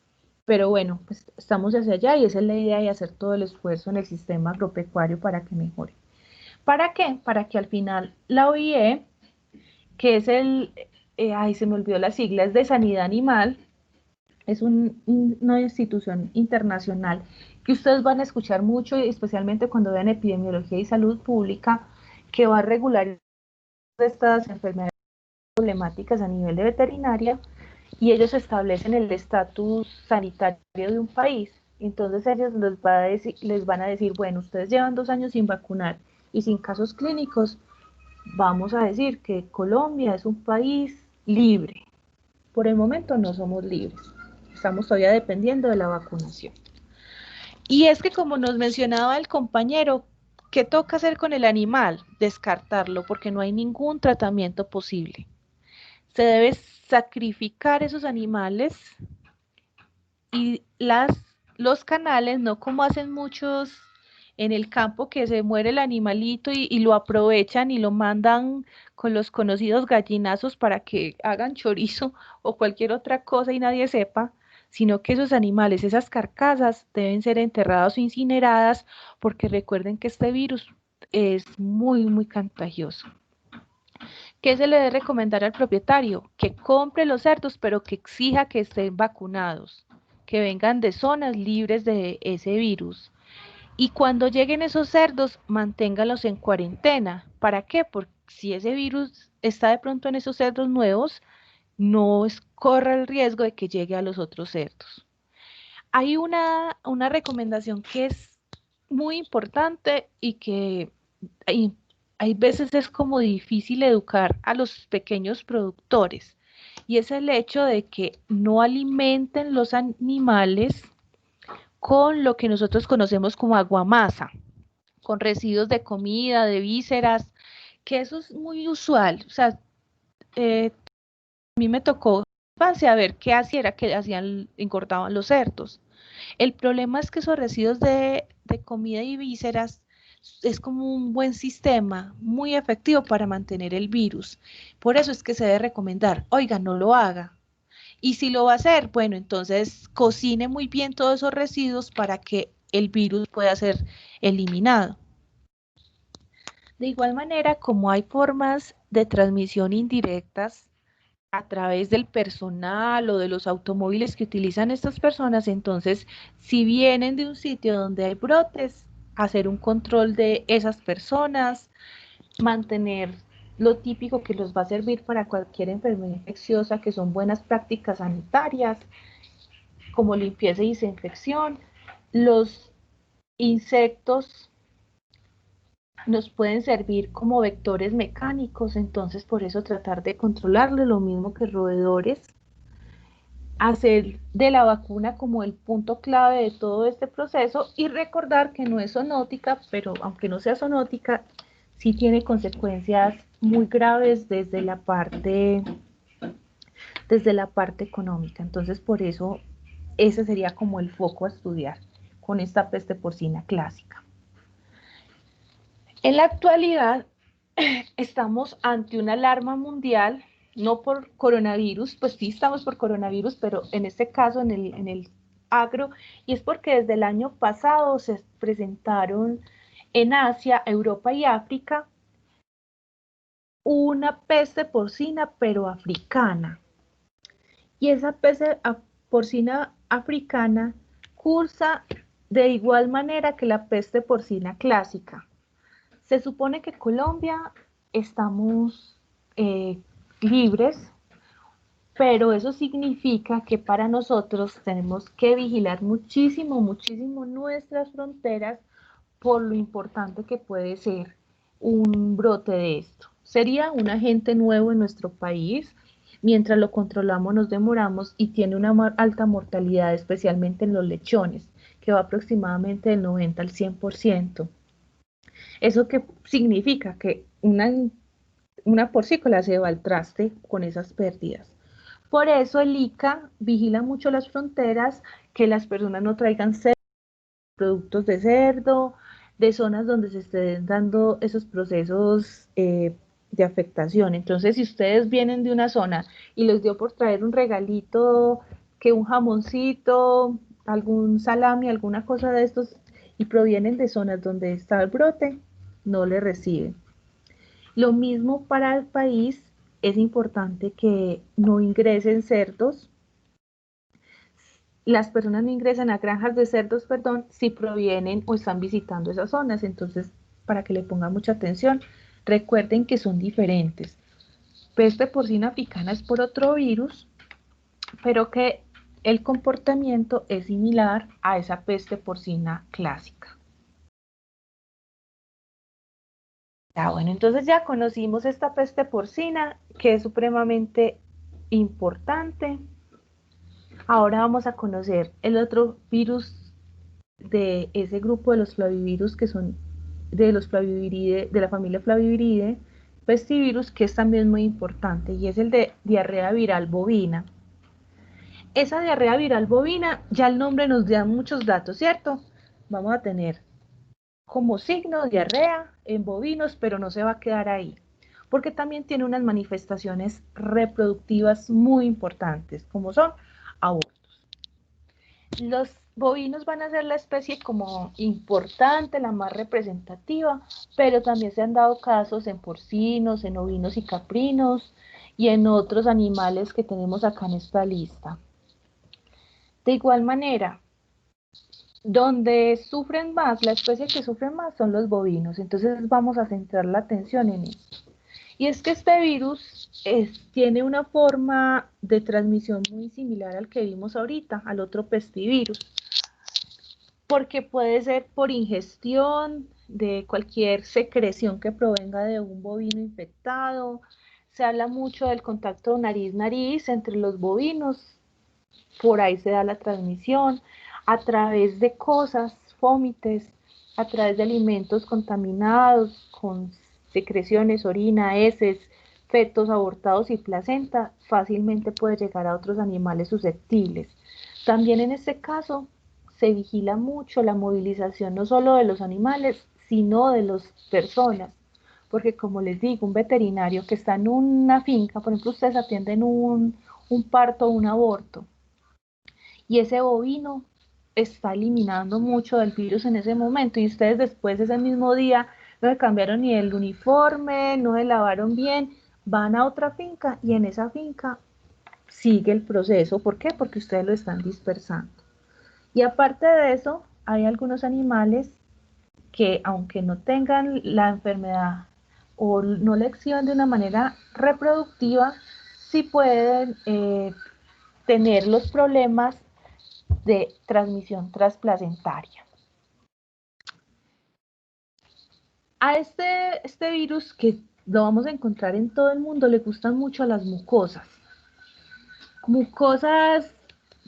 pero bueno, pues estamos hacia allá y esa es la idea de hacer todo el esfuerzo en el sistema agropecuario para que mejore. ¿Para qué? Para que al final la OIE, que es ay, se me olvidó la sigla, es de Sanidad Animal, es una institución internacional que ustedes van a escuchar mucho, especialmente cuando vean epidemiología y salud pública, que va a regular estas enfermedades problemáticas a nivel de veterinaria, y ellos establecen el estatus sanitario de un país. Entonces ellos les van a decir, bueno, ustedes llevan 2 años sin vacunar y sin casos clínicos, vamos a decir que Colombia es un país libre. Por el momento no somos libres, estamos todavía dependiendo de la vacunación. Y es que, como nos mencionaba el compañero, ¿qué toca hacer con el animal? Descartarlo, porque no hay ningún tratamiento posible. Se debe sacrificar esos animales y los canales, no como hacen muchos en el campo, que se muere el animalito y lo aprovechan y lo mandan con los conocidos gallinazos para que hagan chorizo o cualquier otra cosa y nadie sepa, sino que esos animales, esas carcasas, deben ser enterradas o incineradas, porque recuerden que este virus es muy, muy contagioso. ¿Qué se le debe recomendar al propietario? Que compre los cerdos, pero que exija que estén vacunados, que vengan de zonas libres de ese virus. Y cuando lleguen esos cerdos, manténgalos en cuarentena. ¿Para qué? Porque si ese virus está de pronto en esos cerdos nuevos, no corra el riesgo de que llegue a los otros cerdos. Hay una recomendación que es muy importante y que hay veces es como difícil educar a los pequeños productores y es el hecho de que no alimenten los animales con lo que nosotros conocemos como aguamasa, con residuos de comida, de vísceras, que eso es muy usual. O sea, a mí me tocó a ver qué hacía, era que hacían, engordaban los cerdos. El problema es que esos residuos de comida y vísceras es como un buen sistema, muy efectivo para mantener el virus. Por eso es que se debe recomendar, oiga, no lo haga. Y si lo va a hacer, bueno, entonces cocine muy bien todos esos residuos para que el virus pueda ser eliminado. De igual manera, como hay formas de transmisión indirectas a través del personal o de los automóviles que utilizan estas personas, entonces, si vienen de un sitio donde hay brotes, hacer un control de esas personas, mantener lo típico que los va a servir para cualquier enfermedad infecciosa, que son buenas prácticas sanitarias, como limpieza y desinfección. Los insectos nos pueden servir como vectores mecánicos, entonces por eso tratar de controlarlo, lo mismo que roedores, hacer de la vacuna como el punto clave de todo este proceso y recordar que no es zoonótica, pero aunque no sea zoonótica, sí tiene consecuencias muy graves desde la parte económica. Entonces por eso ese sería como el foco a estudiar con esta peste porcina clásica. En la actualidad estamos ante una alarma mundial, no por coronavirus, pues sí estamos por coronavirus, pero en este caso en el agro, y es porque desde el año pasado se presentaron en Asia, Europa y África una peste porcina, pero africana. Y esa peste porcina africana cursa de igual manera que la peste porcina clásica. Se supone que Colombia estamos libres, pero eso significa que para nosotros tenemos que vigilar muchísimo, muchísimo nuestras fronteras por lo importante que puede ser un brote de esto. Sería un agente nuevo en nuestro país. Mientras lo controlamos nos demoramos y tiene una alta mortalidad, especialmente en los lechones, que va aproximadamente del 90 al 100%. ¿Eso qué significa? Que una porcícola se va al traste con esas pérdidas. Por eso el ICA vigila mucho las fronteras, que las personas no traigan productos de cerdo, de zonas donde se estén dando esos procesos de afectación. Entonces, si ustedes vienen de una zona y les dio por traer un regalito, que un jamoncito, algún salami, alguna cosa de estos, y provienen de zonas donde está el brote, no le reciben. Lo mismo para el país, es importante que no ingresen cerdos. Las personas no ingresan a granjas de cerdos, perdón, si provienen o están visitando esas zonas. Entonces, para que le pongan mucha atención, recuerden que son diferentes. Peste porcina africana es por otro virus, pero que el comportamiento es similar a esa peste porcina clásica. Bueno, entonces ya conocimos esta peste porcina, que es supremamente importante. Ahora vamos a conocer el otro virus de ese grupo de los flavivirus, que son de los flaviviridae, de la familia Flaviviridae, pestivirus, que es también muy importante, y es el de diarrea viral bovina. Esa diarrea viral bovina, ya el nombre nos da muchos datos, ¿cierto? Vamos a tener como signo diarrea en bovinos, pero no se va a quedar ahí, porque también tiene unas manifestaciones reproductivas muy importantes, como son abortos. Los bovinos van a ser la especie como importante, la más representativa, pero también se han dado casos en porcinos, en ovinos y caprinos y en otros animales que tenemos acá en esta lista. De igual manera, donde sufren más, la especie que sufre más son los bovinos, entonces vamos a centrar la atención en eso. Y es que este virus tiene una forma de transmisión muy similar al que vimos ahorita, al otro pestivirus, porque puede ser por ingestión, de cualquier secreción que provenga de un bovino infectado. Se habla mucho del contacto nariz-nariz entre los bovinos, por ahí se da la transmisión, a través de cosas, fómites, a través de alimentos contaminados, con secreciones, orina, heces, fetos abortados y placenta, fácilmente puede llegar a otros animales susceptibles. También en este caso se vigila mucho la movilización no solo de los animales, sino de las personas, porque como les digo, un veterinario que está en una finca, por ejemplo, ustedes atienden un parto o un aborto, y ese bovino está eliminando mucho del virus en ese momento, y ustedes después ese mismo día no le cambiaron ni el uniforme, no se lavaron bien, van a otra finca y en esa finca sigue el proceso. ¿Por qué? Porque ustedes lo están dispersando. Y aparte de eso, hay algunos animales que aunque no tengan la enfermedad o no la exhiban de una manera reproductiva, sí pueden tener los problemas de transmisión transplacentaria. A este virus, que lo vamos a encontrar en todo el mundo, le gustan mucho las mucosas. Mucosas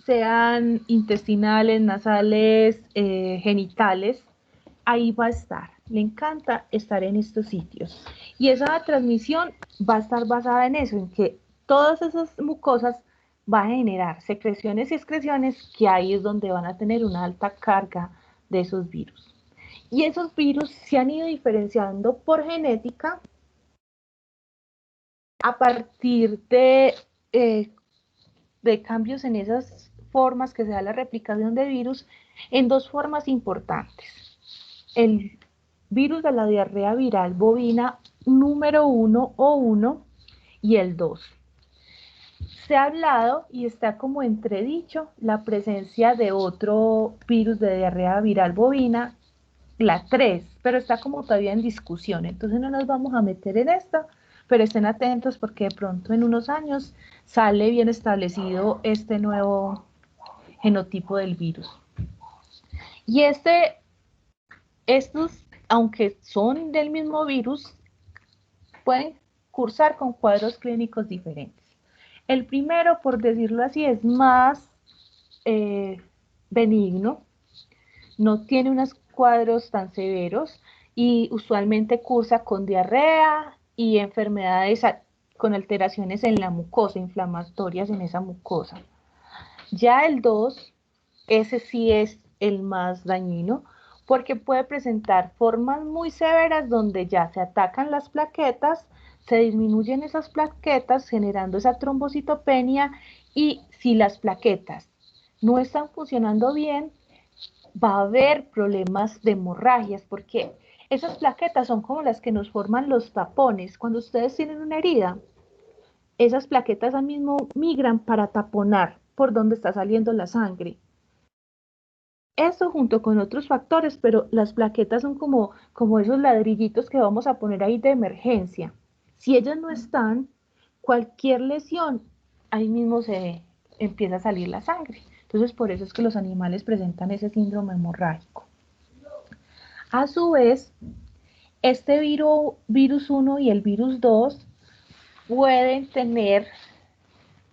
sean intestinales, nasales, genitales, ahí va a estar. Le encanta estar en estos sitios. Y esa transmisión va a estar basada en eso, en que todas esas mucosas van a generar secreciones y excreciones, que ahí es donde van a tener una alta carga de esos virus. Y esos virus se han ido diferenciando por genética a partir de cambios en esas formas que se da la replicación de virus en dos formas importantes. El virus de la diarrea viral bovina número 1 o 1 y el 2. Se ha hablado y está como entredicho la presencia de otro virus de diarrea viral bovina, la 3, pero está como todavía en discusión, entonces no nos vamos a meter en esto, pero estén atentos porque de pronto en unos años sale bien establecido este nuevo genotipo del virus. Y estos, aunque son del mismo virus, pueden cursar con cuadros clínicos diferentes. El primero, por decirlo así, es más benigno, no tiene unos cuadros tan severos y usualmente cursa con diarrea y enfermedades con alteraciones en la mucosa, inflamatorias en esa mucosa. Ya el 2, ese sí es el más dañino, porque puede presentar formas muy severas donde ya se atacan las plaquetas, se disminuyen esas plaquetas generando esa trombocitopenia, y si las plaquetas no están funcionando bien, va a haber problemas de hemorragias, porque esas plaquetas son como las que nos forman los tapones. Cuando ustedes tienen una herida, esas plaquetas al mismo migran para taponar por donde está saliendo la sangre. Eso junto con otros factores, pero las plaquetas son como esos ladrillitos que vamos a poner ahí de emergencia. Si ellas no están, cualquier lesión, ahí mismo se empieza a salir la sangre. Entonces, por eso es que los animales presentan ese síndrome hemorrágico. A su vez, este virus 1 y el virus 2 pueden tener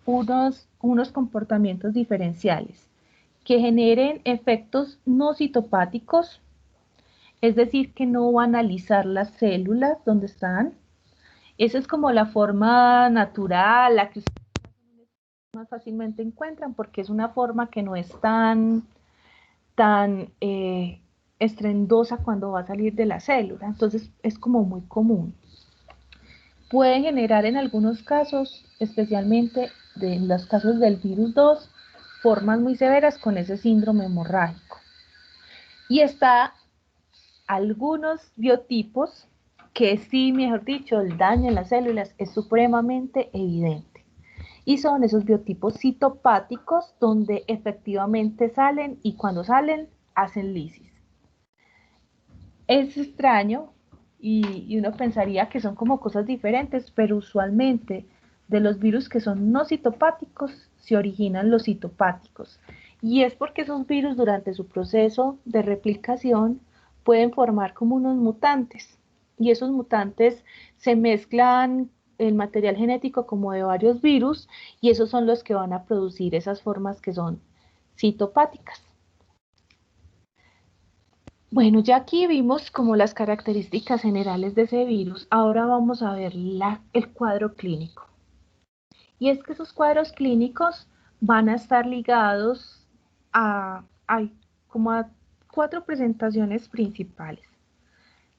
unos comportamientos diferenciales que generen efectos no citopáticos, es decir, que no van a alisar las células donde están. Esa es como la forma natural, la que ustedes más fácilmente encuentran, porque es una forma que no es tan estrendosa cuando va a salir de la célula, entonces es como muy común. Puede generar en algunos casos, especialmente en los casos del virus 2, formas muy severas con ese síndrome hemorrágico. Y está algunos biotipos que sí, mejor dicho, el daño en las células es supremamente evidente. Y son esos biotipos citopáticos donde efectivamente salen, y cuando salen hacen lisis. Es extraño y uno pensaría que son como cosas diferentes, pero usualmente de los virus que son no citopáticos se originan los citopáticos. Y es porque esos virus durante su proceso de replicación pueden formar como unos mutantes, y esos mutantes se mezclan el material genético como de varios virus, y esos son los que van a producir esas formas que son citopáticas. Bueno, ya aquí vimos como las características generales de ese virus. Ahora vamos a ver el cuadro clínico. Y es que esos cuadros clínicos van a estar ligados como a 4 presentaciones principales.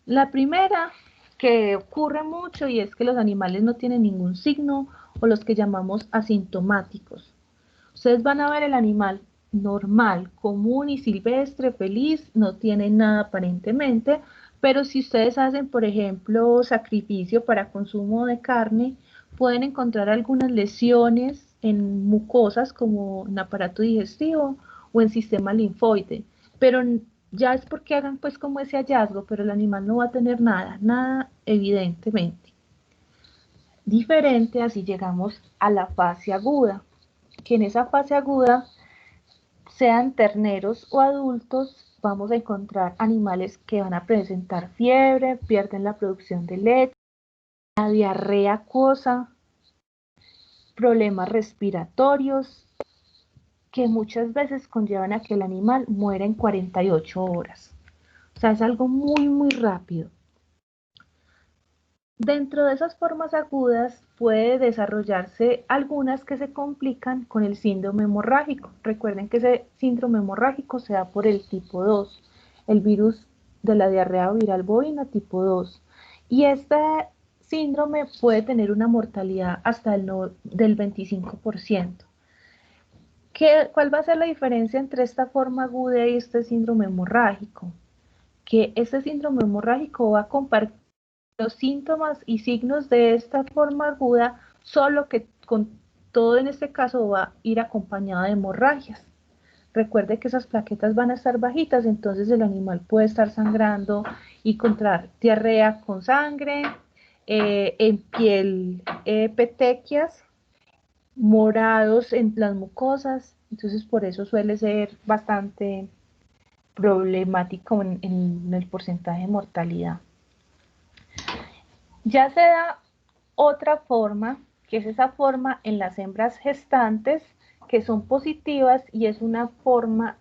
La primera, que ocurre mucho, y es que los animales no tienen ningún signo, o los que llamamos asintomáticos. Ustedes van a ver el animal normal, común y silvestre, feliz, no tiene nada aparentemente, pero si ustedes hacen, por ejemplo, sacrificio para consumo de carne, pueden encontrar algunas lesiones en mucosas como en aparato digestivo o en sistema linfoide, pero ya es porque hagan pues como ese hallazgo, pero el animal no va a tener nada evidentemente. Diferente así llegamos a la fase aguda, que en esa fase aguda, sean terneros o adultos, vamos a encontrar animales que van a presentar fiebre, pierden la producción de leche, la diarrea acuosa, problemas respiratorios, que muchas veces conllevan a que el animal muera en 48 horas. O sea, es algo muy rápido. Dentro de esas formas agudas puede desarrollarse algunas que se complican con el síndrome hemorrágico. Recuerden que ese síndrome hemorrágico se da por el tipo 2, el virus de la diarrea viral bovina tipo 2. Y este síndrome puede tener una mortalidad hasta del 25%. ¿Cuál va a ser la diferencia entre esta forma aguda y este síndrome hemorrágico? Que este síndrome hemorrágico va a compartir los síntomas y signos de esta forma aguda, solo que con todo en este caso va a ir acompañado de hemorragias. Recuerde que esas plaquetas van a estar bajitas, entonces el animal puede estar sangrando y encontrar diarrea con sangre, en piel petequias, morados en las mucosas, entonces por eso suele ser bastante problemático en el porcentaje de mortalidad. Ya se da otra forma, que es esa forma en las hembras gestantes, que son positivas y es una forma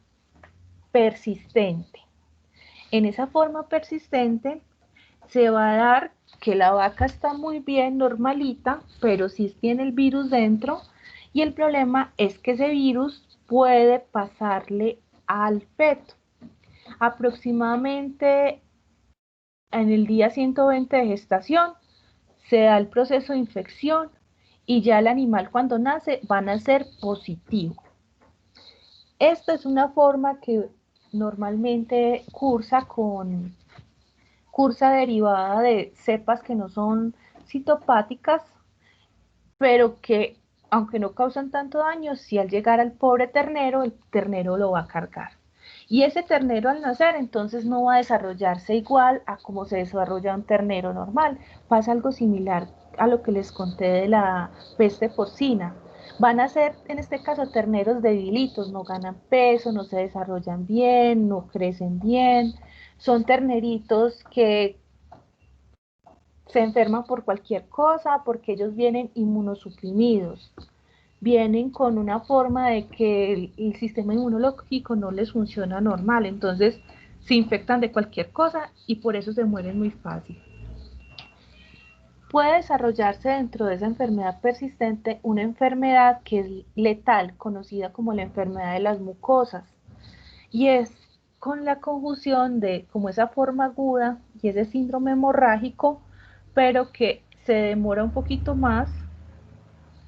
persistente. En esa forma persistente se va a dar que la vaca está muy bien, normalita, pero sí tiene el virus dentro, y el problema es que ese virus puede pasarle al feto. Aproximadamente en el día 120 de gestación se da el proceso de infección y ya el animal cuando nace va a nacer positivo. Esta es una forma que normalmente cursa derivada de cepas que no son citopáticas, pero que aunque no causan tanto daño, si al llegar al pobre ternero, el ternero lo va a cargar. Y ese ternero al nacer entonces no va a desarrollarse igual a como se desarrolla un ternero normal. Pasa algo similar a lo que les conté de la peste porcina. Van a ser en este caso terneros debilitos, no ganan peso, no se desarrollan bien, no crecen bien. Son terneritos que se enferman por cualquier cosa porque ellos vienen inmunosuprimidos. Vienen con una forma de que el sistema inmunológico no les funciona normal, entonces se infectan de cualquier cosa y por eso se mueren muy fácil. Puede desarrollarse dentro de esa enfermedad persistente una enfermedad que es letal, conocida como la enfermedad de las mucosas, y es con la conjunción de como esa forma aguda y ese síndrome hemorrágico, pero que se demora un poquito más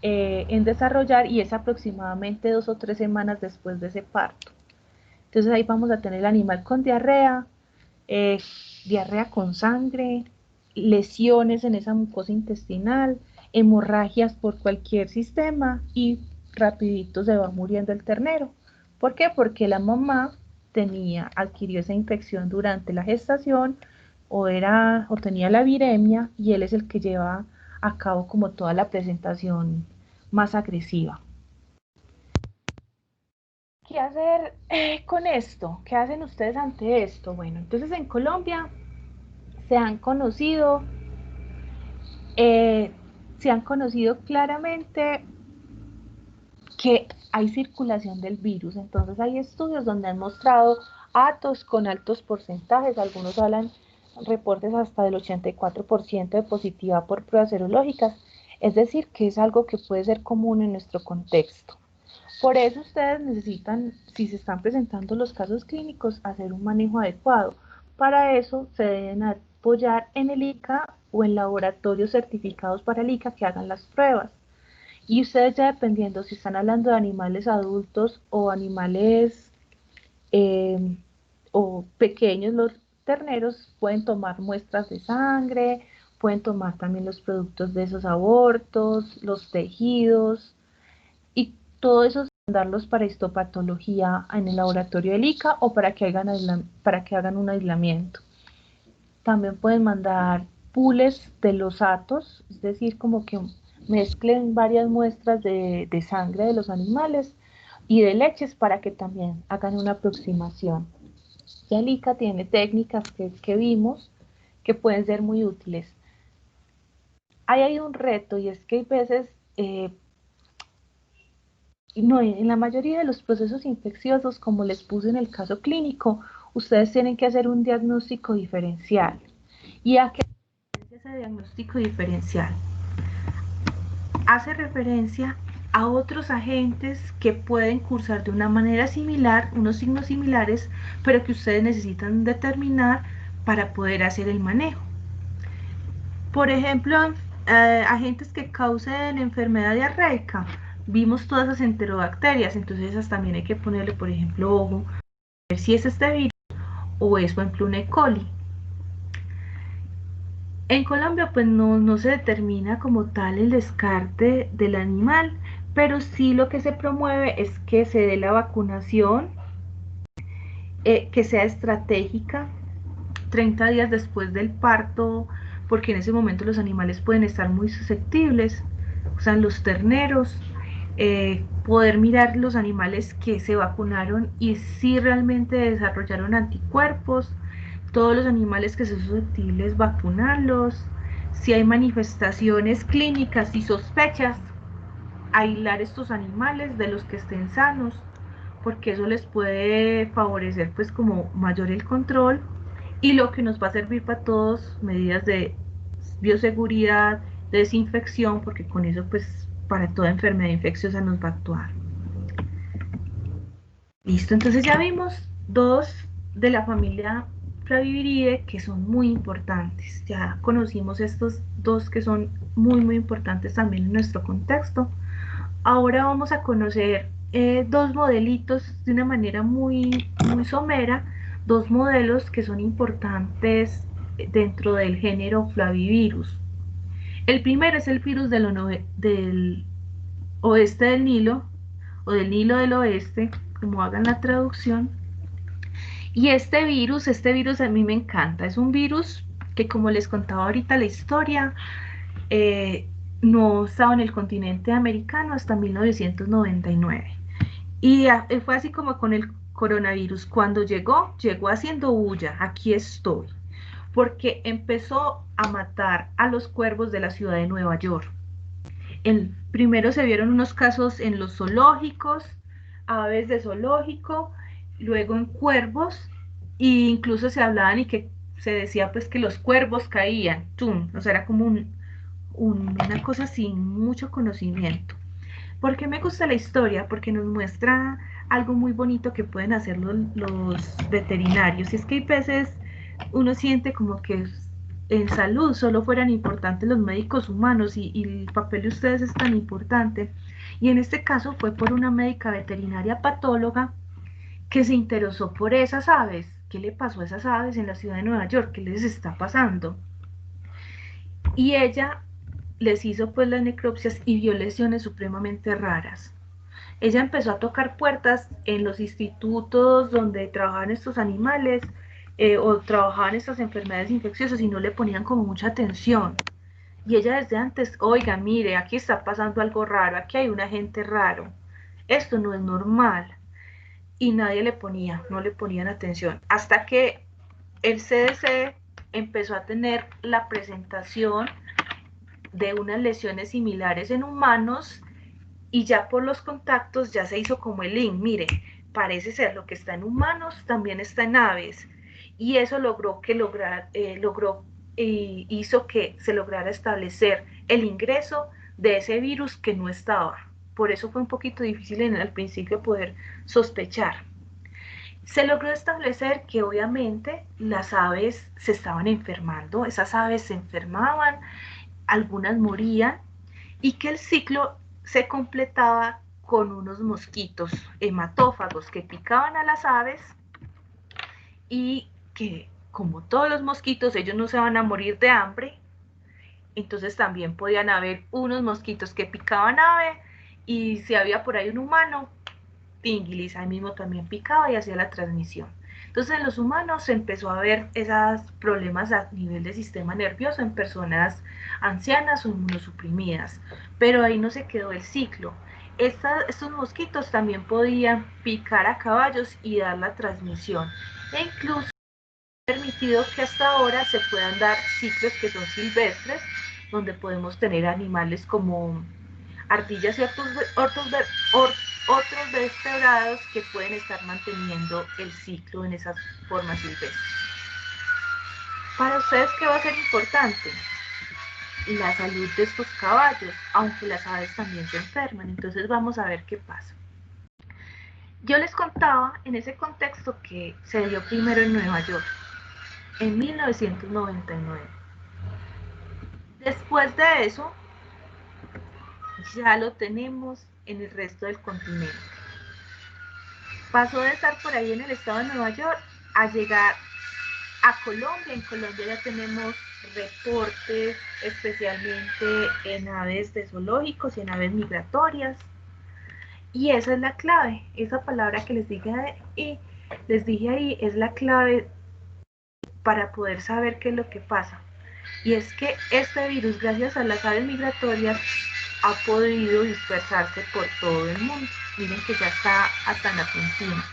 en desarrollar y es aproximadamente 2 o 3 semanas después de ese parto. Entonces ahí vamos a tener el animal con diarrea, diarrea con sangre, lesiones en esa mucosa intestinal, hemorragias por cualquier sistema y rapidito se va muriendo el ternero. ¿Por qué? Porque la mamá adquirió esa infección durante la gestación o tenía la viremia y él es el que lleva a cabo como toda la presentación más agresiva. ¿Qué hacer con esto? ¿Qué hacen ustedes ante esto? Bueno, entonces en Colombia se han conocido, eh, se han conocido claramente que hay circulación del virus. Entonces hay estudios donde han mostrado atos con altos porcentajes, algunos hablan reportes hasta del 84% de positividad por pruebas serológicas, es decir, que es algo que puede ser común en nuestro contexto. Por eso ustedes necesitan, si se están presentando los casos clínicos, hacer un manejo adecuado. Para eso se deben apoyar en el ICA o en laboratorios certificados para el ICA que hagan las pruebas. Y ustedes ya dependiendo si están hablando de animales adultos o animales eh, o pequeños, los terneros, pueden tomar muestras de sangre, pueden tomar también los productos de esos abortos, los tejidos y todo eso mandarlos para histopatología en el laboratorio del ICA o para que hagan un aislamiento. También pueden mandar pools de los atos, es decir, como que mezclen varias muestras de sangre de los animales y de leches para que también hagan una aproximación. Ya el ICA tiene técnicas que vimos que pueden ser muy útiles. Hay un reto y es que hay veces, no, en la mayoría de los procesos infecciosos, como les puse en el caso clínico, ustedes tienen que hacer un diagnóstico diferencial. ¿Y a qué es ese diagnóstico diferencial? Hace referencia a otros agentes que pueden cursar de una manera similar, unos signos similares, pero que ustedes necesitan determinar para poder hacer el manejo. Por ejemplo, agentes que causen enfermedad diarreica. Vimos todas esas enterobacterias, entonces esas también hay que ponerle, por ejemplo, ojo, a ver si es este virus o es, por ejemplo, un E. coli. En Colombia pues no se determina como tal el descarte del animal, pero sí lo que se promueve es que se dé la vacunación, que sea estratégica, 30 días después del parto, porque en ese momento los animales pueden estar muy susceptibles, o sea, los terneros, poder mirar los animales que se vacunaron y si realmente desarrollaron anticuerpos, todos los animales que son susceptibles vacunarlos, si hay manifestaciones clínicas y sospechas, aislar estos animales de los que estén sanos, porque eso les puede favorecer pues como mayor el control y lo que nos va a servir para todos, medidas de bioseguridad, de desinfección, porque con eso pues para toda enfermedad infecciosa nos va a actuar. Listo, entonces ya vimos dos de la familia Flaviviridae que son muy importantes. Ya conocimos estos dos que son muy importantes también en nuestro contexto. Ahora vamos a conocer dos modelitos de una manera muy somera, dos modelos que son importantes dentro del género Flavivirus. El primero es el virus del oeste del Nilo, o del Nilo del oeste, como hagan la traducción. Y este virus a mí me encanta. Es un virus que, como les contaba ahorita la historia, no estaba en el continente americano hasta 1999. Y fue así como con el coronavirus. Cuando llegó haciendo bulla. Aquí estoy. Porque empezó a matar a los cuervos de la ciudad de Nueva York. Primero se vieron unos casos en los zoológicos, aves de zoológico, luego en cuervos, e incluso se hablaban y que se decía pues que los cuervos caían, ¡tum! O sea, era como una cosa sin mucho conocimiento. ¿Por qué me gusta la historia? Porque nos muestra algo muy bonito que pueden hacer los veterinarios. Y es que hay veces uno siente como que en salud solo fueran importantes los médicos humanos y el papel de ustedes es tan importante. Y en este caso fue por una médica veterinaria patóloga que se interesó por esas aves. ¿Qué le pasó a esas aves en la ciudad de Nueva York? ¿Qué les está pasando? Y ella les hizo pues las necropsias y vio lesiones supremamente raras. Ella empezó a tocar puertas en los institutos donde trabajaban estos animales o trabajaban estas enfermedades infecciosas y no le ponían como mucha atención. Y ella desde antes, oiga, mire, aquí está pasando algo raro, aquí hay un agente raro, esto no es normal. y nadie no le ponían atención, hasta que el CDC empezó a tener la presentación de unas lesiones similares en humanos y ya por los contactos ya se hizo como el link, mire, parece ser lo que está en humanos también está en aves, y eso hizo que se lograra establecer el ingreso de ese virus que no estaba. Por eso fue un poquito difícil al principio poder sospechar. Se logró establecer que obviamente las aves se estaban enfermando, esas aves se enfermaban, algunas morían, y que el ciclo se completaba con unos mosquitos hematófagos que picaban a las aves y que, como todos los mosquitos, ellos no se van a morir de hambre, entonces también podían haber unos mosquitos que picaban ave, y si había por ahí un humano, Tinguilis ahí mismo también picaba y hacía la transmisión. Entonces en los humanos se empezó a ver esos problemas a nivel del sistema nervioso en personas ancianas o inmunosuprimidas, pero ahí no se quedó el ciclo. Estos mosquitos también podían picar a caballos y dar la transmisión, e incluso ha permitido que hasta ahora se puedan dar ciclos que son silvestres, donde podemos tener animales como ardillas y otros vertebrados que pueden estar manteniendo el ciclo en esas formas silvestres. Para ustedes, ¿qué va a ser importante? La salud de estos caballos, aunque las aves también se enferman. Entonces vamos a ver qué pasa. Yo les contaba en ese contexto que se dio primero en Nueva York, en 1999. Después de eso, ya lo tenemos en el resto del continente. Pasó de estar por ahí en el estado de Nueva York a llegar a Colombia. En Colombia ya tenemos reportes especialmente en aves de zoológicos y en aves migratorias. Y esa es la clave, esa palabra que les dije ahí es la clave para poder saber qué es lo que pasa. Y es que este virus, gracias a las aves migratorias, ha podido dispersarse por todo el mundo. Miren que ya está hasta en Argentina.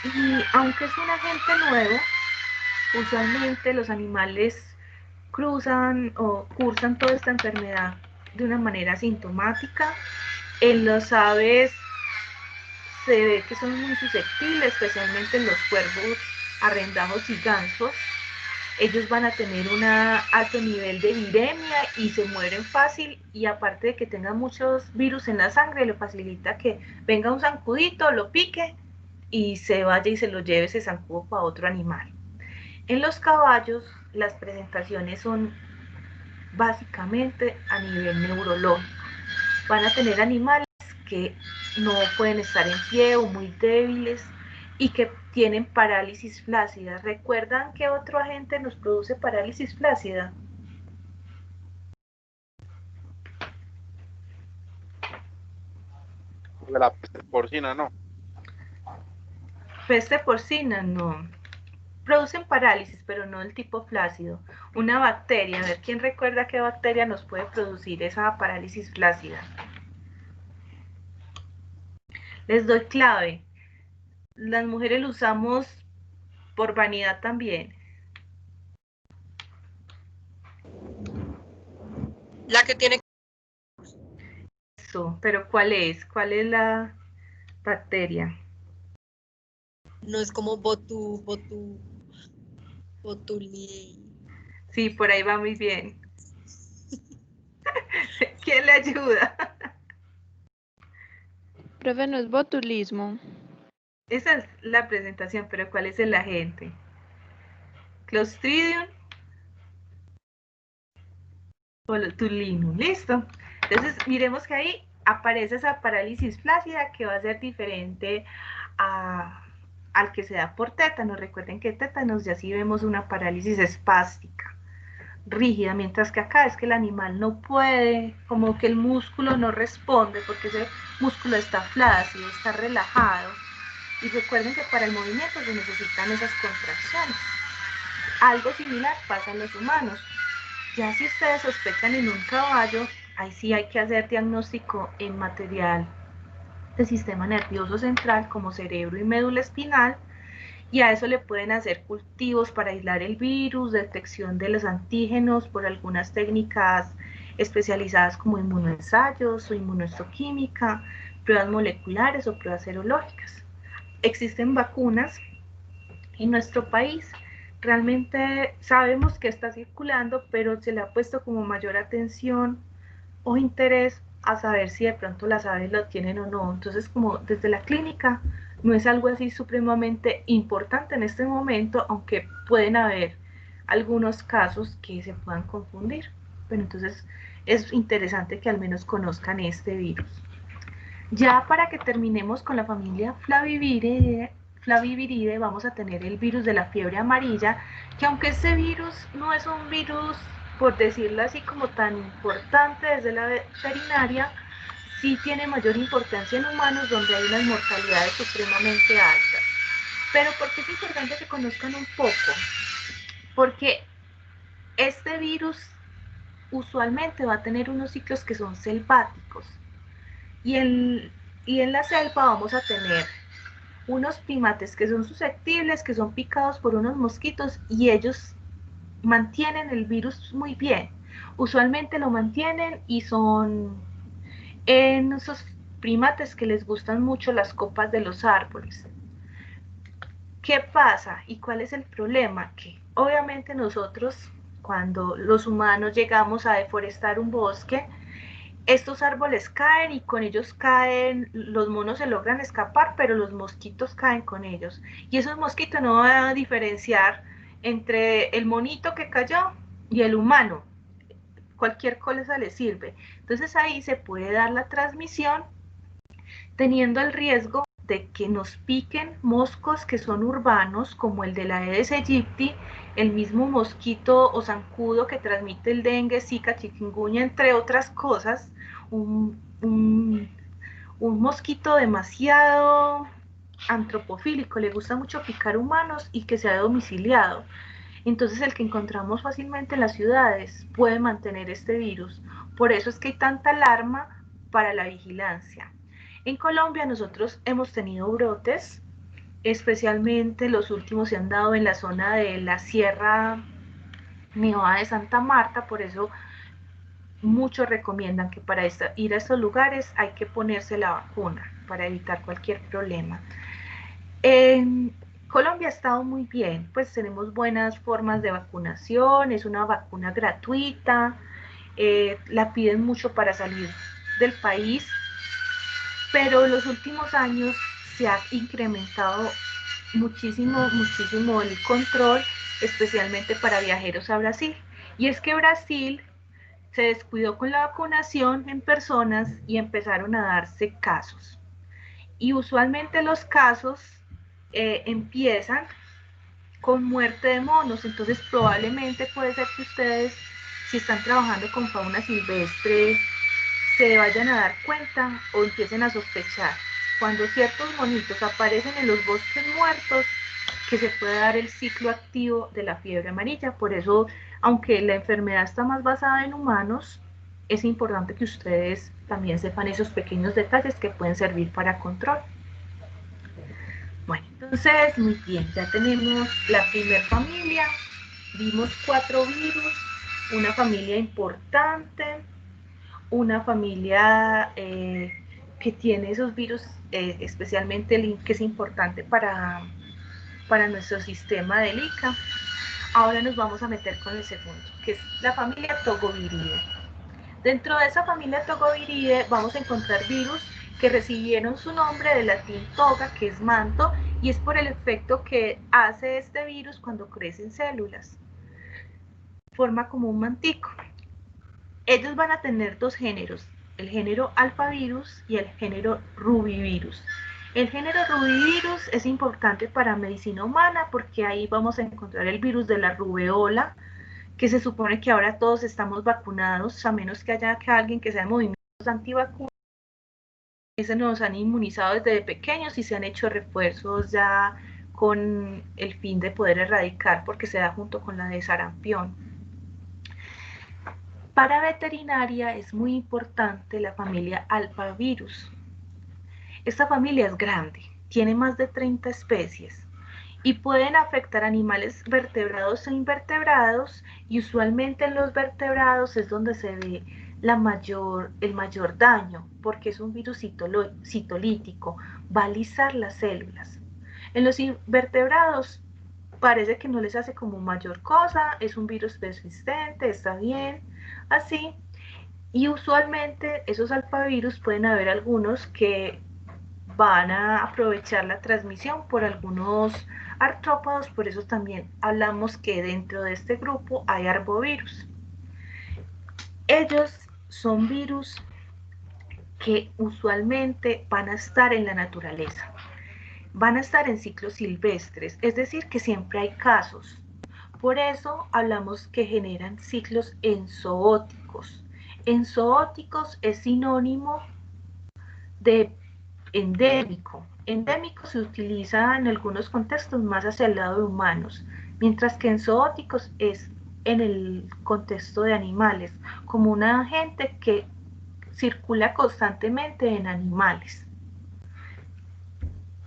Y aunque es un agente nuevo, usualmente los animales cruzan o cursan toda esta enfermedad de una manera asintomática. En los aves se ve que son muy susceptibles, especialmente en los cuervos, arrendajos y gansos. Ellos van a tener un alto nivel de viremia y se mueren fácil, y aparte de que tengan muchos virus en la sangre, le facilita que venga un zancudito, lo pique y se vaya y se lo lleve ese zancudo para otro animal. En los caballos las presentaciones son básicamente a nivel neurológico. Van a tener animales que no pueden estar en pie o muy débiles y que tienen parálisis flácida. ¿Recuerdan qué otro agente nos produce parálisis flácida? La peste porcina, no. Peste porcina, no. Producen parálisis, pero no del tipo flácido. Una bacteria, a ver quién recuerda qué bacteria nos puede producir esa parálisis flácida. Les doy clave. Las mujeres lo usamos por vanidad también. La que tiene... Eso, pero ¿cuál es? ¿Cuál es la bacteria? No es como botuli... Sí, por ahí va muy bien. ¿Quién le ayuda? Profe, no es botulismo. Esa es la presentación, pero ¿cuál es el agente? Clostridium botulinum, listo. Entonces, miremos que ahí aparece esa parálisis flácida que va a ser diferente al que se da por tétanos. Recuerden que tétanos ya sí vemos una parálisis espástica, rígida, mientras que acá es que el animal no puede, como que el músculo no responde porque ese músculo está flácido, está relajado. Y recuerden que para el movimiento se necesitan esas contracciones. Algo similar pasa en los humanos. Ya si ustedes sospechan en un caballo, ahí sí hay que hacer diagnóstico en material de sistema nervioso central como cerebro y médula espinal, y a eso le pueden hacer cultivos para aislar el virus, detección de los antígenos por algunas técnicas especializadas como inmunoensayos o inmunohistoquímica, pruebas moleculares o pruebas serológicas. Existen vacunas en nuestro país. Realmente sabemos que está circulando, pero se le ha puesto como mayor atención o interés a saber si de pronto las aves lo tienen o no. Entonces, como desde la clínica, no es algo así supremamente importante en este momento, aunque pueden haber algunos casos que se puedan confundir. Pero entonces es interesante que al menos conozcan este virus. Ya para que terminemos con la familia Flaviviridae, vamos a tener el virus de la fiebre amarilla, que aunque este virus no es un virus, por decirlo así, como tan importante desde la veterinaria, sí tiene mayor importancia en humanos, donde hay unas mortalidades supremamente altas. Pero ¿por qué es importante que conozcan un poco? Porque este virus usualmente va a tener unos ciclos que son selváticos. Y en la selva vamos a tener unos primates que son susceptibles, que son picados por unos mosquitos, y ellos mantienen el virus muy bien. Usualmente lo mantienen y son en esos primates que les gustan mucho las copas de los árboles. ¿Qué pasa y cuál es el problema? Que obviamente nosotros, cuando los humanos llegamos a deforestar un bosque, estos árboles caen y con ellos caen, los monos se logran escapar, pero los mosquitos caen con ellos. Y esos mosquitos no van a diferenciar entre el monito que cayó y el humano. Cualquier cosa les sirve. Entonces ahí se puede dar la transmisión teniendo el riesgo de que nos piquen moscos que son urbanos, como el de la Aedes aegypti, el mismo mosquito o zancudo que transmite el dengue, zika, chikungunya, entre otras cosas, un, un, un mosquito demasiado antropofílico, le gusta mucho picar humanos y que sea domiciliado. Entonces el que encontramos fácilmente en las ciudades puede mantener este virus. Por eso es que hay tanta alarma para la vigilancia. En Colombia nosotros hemos tenido brotes, especialmente los últimos se han dado en la zona de la Sierra Nevada de Santa Marta, por eso muchos recomiendan que para ir a estos lugares hay que ponerse la vacuna para evitar cualquier problema. En Colombia ha estado muy bien, pues tenemos buenas formas de vacunación, es una vacuna gratuita, la piden mucho para salir del país, pero en los últimos años se ha incrementado muchísimo el control, especialmente para viajeros a Brasil. Y es que Brasil se descuidó con la vacunación en personas y empezaron a darse casos. Y usualmente los casos empiezan con muerte de monos, entonces probablemente puede ser que ustedes, si están trabajando con fauna silvestre, se vayan a dar cuenta o empiecen a sospechar cuando ciertos monitos aparecen en los bosques muertos, que se puede dar el ciclo activo de la fiebre amarilla. Por eso, aunque la enfermedad está más basada en humanos, es importante que ustedes también sepan esos pequeños detalles que pueden servir para control. Bueno, entonces, muy bien, ya tenemos la primera familia, vimos 4 virus, una familia importante, una familia que tiene esos virus, especialmente el que es importante para nuestro sistema del ICA. Ahora nos vamos a meter con el segundo, que es la familia Toboviridae. Dentro de esa familia Toboviridae vamos a encontrar virus que recibieron su nombre del latín toga, que es manto, y es por el efecto que hace este virus cuando crecen células. Forma como un mantico. Ellos van a tener 2 géneros, el género alfavirus y el género rubivirus. El género rubivirus es importante para medicina humana porque ahí vamos a encontrar el virus de la rubeola, que se supone que ahora todos estamos vacunados, a menos que haya alguien que sea de movimientos antivacunas. Se nos han inmunizado desde pequeños y se han hecho refuerzos ya con el fin de poder erradicar, porque se da junto con la de sarampión. Para veterinaria es muy importante la familia alfavirus. esta familia es grande, tiene más de 30 especies y pueden afectar animales vertebrados e invertebrados, y usualmente en los vertebrados es donde se ve el mayor daño, porque es un virus citolítico, va a lisar las células. En los invertebrados parece que no les hace como mayor cosa, es un virus persistente, está bien, así. Y usualmente esos alfavirus pueden haber algunos que van a aprovechar la transmisión por algunos artrópodos, por eso también hablamos que dentro de este grupo hay arbovirus. Ellos son virus que usualmente van a estar en la naturaleza, van a estar en ciclos silvestres, es decir, que siempre hay casos. Por eso hablamos que generan ciclos enzoóticos. Enzoóticos es sinónimo de endémico. Endémico se utiliza en algunos contextos más hacia el lado de humanos, mientras que enzoóticos es en el contexto de animales, como un agente que circula constantemente en animales.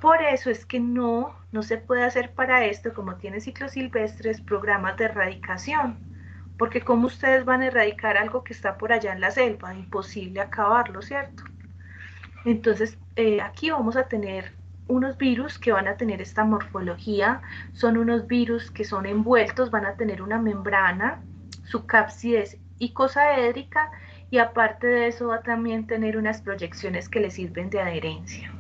Por eso es que no se puede hacer para esto, como tiene ciclos silvestres, programas de erradicación, porque como ustedes van a erradicar algo que está por allá en la selva, imposible acabarlo, ¿cierto? Entonces, aquí vamos a tener unos virus que van a tener esta morfología, son unos virus que son envueltos, van a tener una membrana, su cápside es icosaédrica, y aparte de eso va a también tener unas proyecciones que le sirven de adherencia.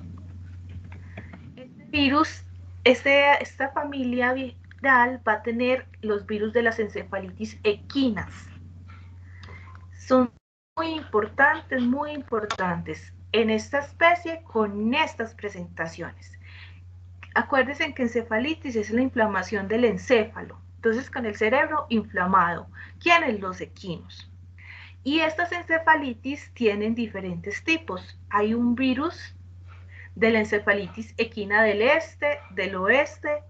Este virus, esta familia viral va a tener los virus de las encefalitis equinas. Son muy importantes en esta especie con estas presentaciones. Acuérdense que encefalitis es la inflamación del encéfalo, entonces con el cerebro inflamado. ¿Quiénes? Los equinos. Y estas encefalitis tienen diferentes tipos. Hay un virus de la encefalitis equina del este, del oeste,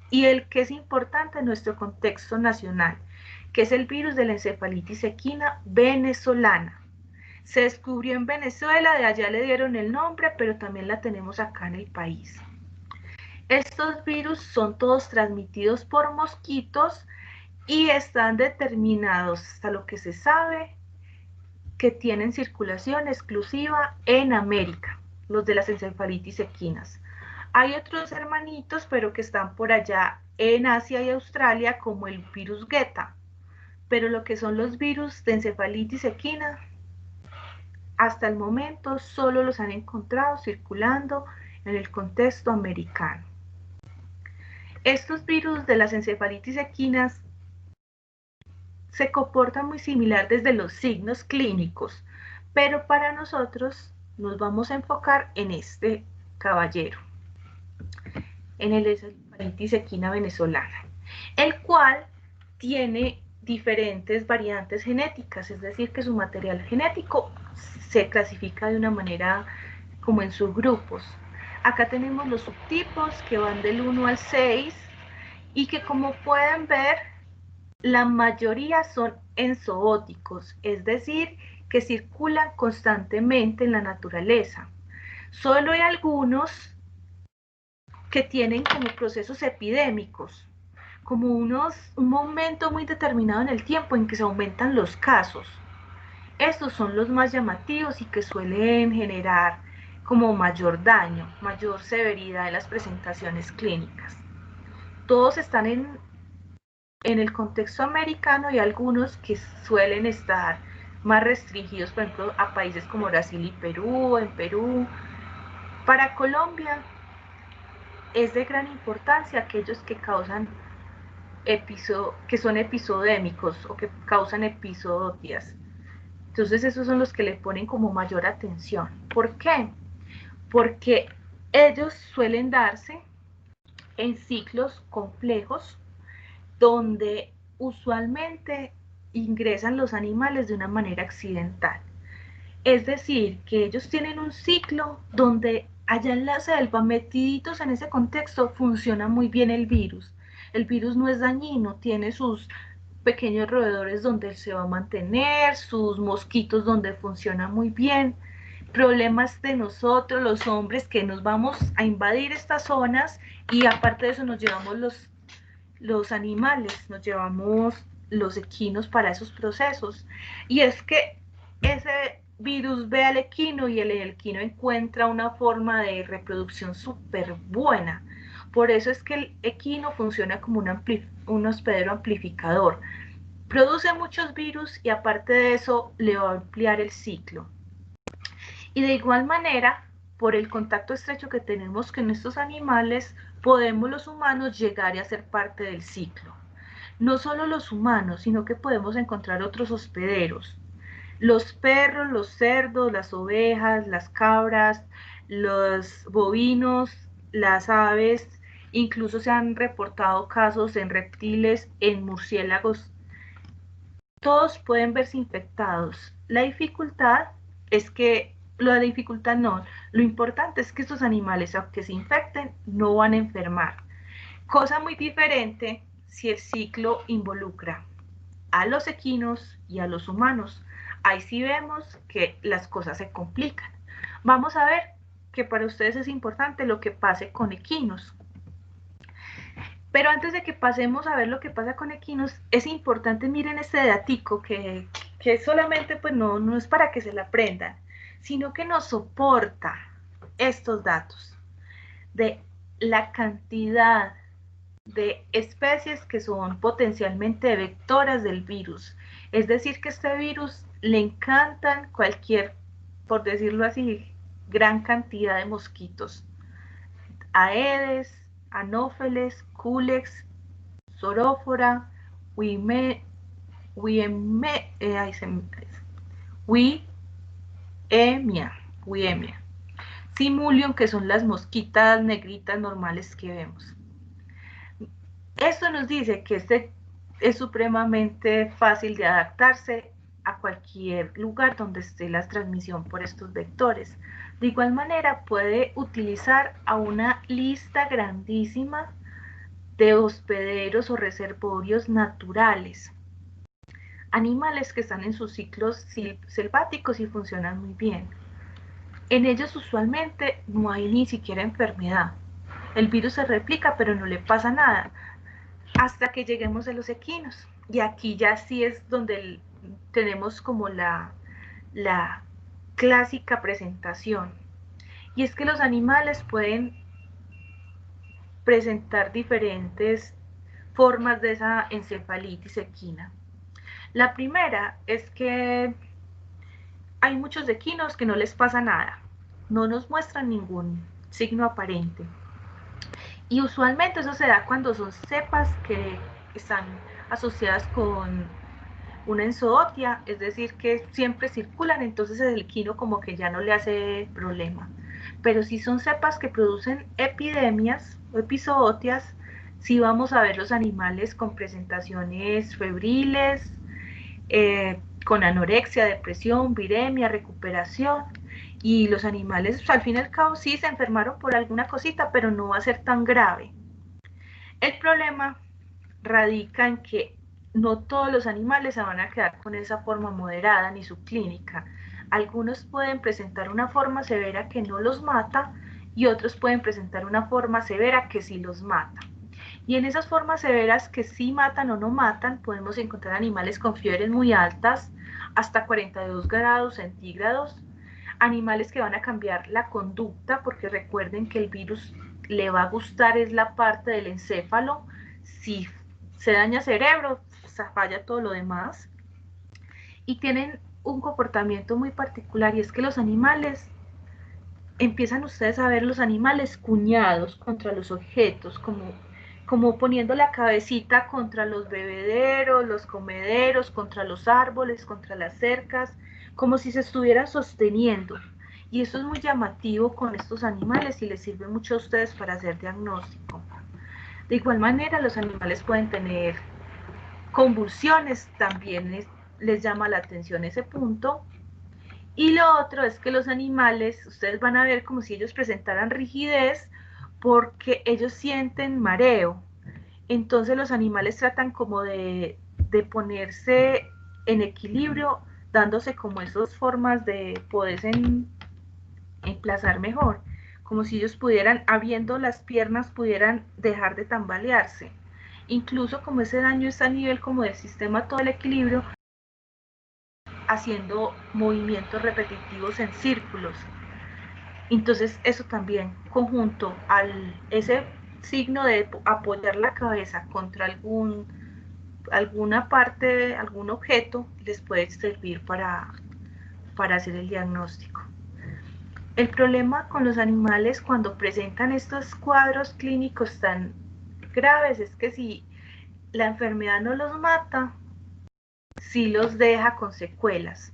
y el que es importante en nuestro contexto nacional, que es el virus de la encefalitis equina venezolana. Se descubrió en Venezuela, de allá le dieron el nombre, pero también la tenemos acá en el país. Estos virus son todos transmitidos por mosquitos y están determinados, hasta lo que se sabe, que tienen circulación exclusiva en América, los de las encefalitis equinas. Hay otros hermanitos, pero que están por allá en Asia y Australia, como el virus Geta, pero lo que son los virus de encefalitis equina, hasta el momento solo los han encontrado circulando en el contexto americano. Estos virus de las encefalitis equinas se comportan muy similar desde los signos clínicos, pero para nosotros nos vamos a enfocar en este caballero, en el encefalitis equina venezolana, el cual tiene diferentes variantes genéticas, es decir, que su material genético se clasifica de una manera como en subgrupos. Acá tenemos los subtipos que van del 1 al 6 y que, como pueden ver, la mayoría son enzoóticos, es decir, que circulan constantemente en la naturaleza. Solo hay algunos que tienen como procesos epidémicos, como un momento muy determinado en el tiempo en que se aumentan los casos. Estos son los más llamativos y que suelen generar como mayor daño, mayor severidad en las presentaciones clínicas. Todos están en el contexto americano y algunos que suelen estar más restringidos, por ejemplo, a países como Brasil y Perú, en Perú. Para Colombia es de gran importancia aquellos que causan que son episodémicos o que causan episodias. Entonces esos son los que le ponen como mayor atención. ¿Por qué? Porque ellos suelen darse en ciclos complejos donde usualmente ingresan los animales de una manera accidental. Es decir, que ellos tienen un ciclo donde allá en la selva, metiditos en ese contexto, funciona muy bien el virus. El virus no es dañino, tiene sus pequeños roedores donde se va a mantener, sus mosquitos donde funciona muy bien, problemas de nosotros, los hombres, que nos vamos a invadir estas zonas y aparte de eso nos llevamos los animales, nos llevamos los equinos para esos procesos. Y es que ese virus ve al equino y el equino encuentra una forma de reproducción súper buena. Por eso es que el equino funciona como un hospedero amplificador. Produce muchos virus y aparte de eso le va a ampliar el ciclo. Y de igual manera, por el contacto estrecho que tenemos con estos animales, podemos los humanos llegar a ser parte del ciclo. No solo los humanos, sino que podemos encontrar otros hospederos. Los perros, los cerdos, las ovejas, las cabras, los bovinos, las aves, incluso se han reportado casos en reptiles, en murciélagos. Todos pueden verse infectados. La dificultad es que, la dificultad no, lo importante es que estos animales, aunque se infecten, no van a enfermar. Cosa muy diferente si el ciclo involucra a los equinos y a los humanos. Ahí sí vemos que las cosas se complican. Vamos a ver que para ustedes es importante lo que pase con equinos. Pero antes de que pasemos a ver lo que pasa con equinos, es importante, miren este datico que solamente pues no es para que se la aprendan, sino que nos soporta estos datos de la cantidad de especies que son potencialmente vectoras del virus. Es decir, que este virus le encantan cualquier, por decirlo así, gran cantidad de mosquitos. Aedes, anófeles, culex, sorófora, huimemia, simulium, que son las mosquitas negritas normales que vemos. Esto nos dice que este es supremamente fácil de adaptarse a cualquier lugar donde esté la transmisión por estos vectores. De igual manera, puede utilizar a una lista grandísima de hospederos o reservorios naturales, animales que están en sus ciclos selváticos y funcionan muy bien. En ellos usualmente no hay ni siquiera enfermedad. El virus se replica, pero no le pasa nada hasta que lleguemos a los equinos. Y aquí ya sí es donde tenemos como la clásica presentación. Y es que los animales pueden presentar diferentes formas de esa encefalitis equina. La primera es que hay muchos equinos que no les pasa nada, no nos muestran ningún signo aparente. Y usualmente eso se da cuando son cepas que están asociadas con una enzootia, es decir, que siempre circulan, entonces el equino como que ya no le hace problema. Pero si son cepas que producen epidemias o epizootias, sí vamos a ver los animales con presentaciones febriles, con anorexia, depresión, viremia, recuperación. Y los animales, pues, al fin y al cabo, sí se enfermaron por alguna cosita, pero no va a ser tan grave. El problema radica en que no todos los animales se van a quedar con esa forma moderada ni subclínica. Algunos pueden presentar una forma severa que no los mata y otros pueden presentar una forma severa que sí los mata. Y en esas formas severas que sí matan o no matan, podemos encontrar animales con fiebres muy altas, hasta 42 grados centígrados, animales que van a cambiar la conducta, porque recuerden que el virus le va a gustar es la parte del encéfalo. Si se daña cerebro, falla todo lo demás. Y tienen un comportamiento muy particular, y es que los animales, empiezan ustedes a ver los animales cuñados contra los objetos, como poniendo la cabecita contra los bebederos, los comederos, contra los árboles, contra las cercas, como si se estuvieran sosteniendo. Y eso es muy llamativo con estos animales y les sirve mucho a ustedes para hacer diagnóstico. De igual manera, los animales pueden tener convulsiones, también les llama la atención ese punto. Y lo otro es que los animales, ustedes van a ver como si ellos presentaran rigidez porque ellos sienten mareo. Entonces los animales tratan como de ponerse en equilibrio, dándose como esas formas de poderse emplazar mejor, como si ellos pudieran, abriendo las piernas, pudieran dejar de tambalearse. Incluso como ese daño está a nivel como del sistema, todo el equilibrio, haciendo movimientos repetitivos en círculos. Entonces eso también, conjunto al ese signo de apoyar la cabeza contra alguna parte, algún objeto, les puede servir para hacer el diagnóstico. El problema con los animales cuando presentan estos cuadros clínicos tan graves es que si la enfermedad no los mata, sí los deja con secuelas.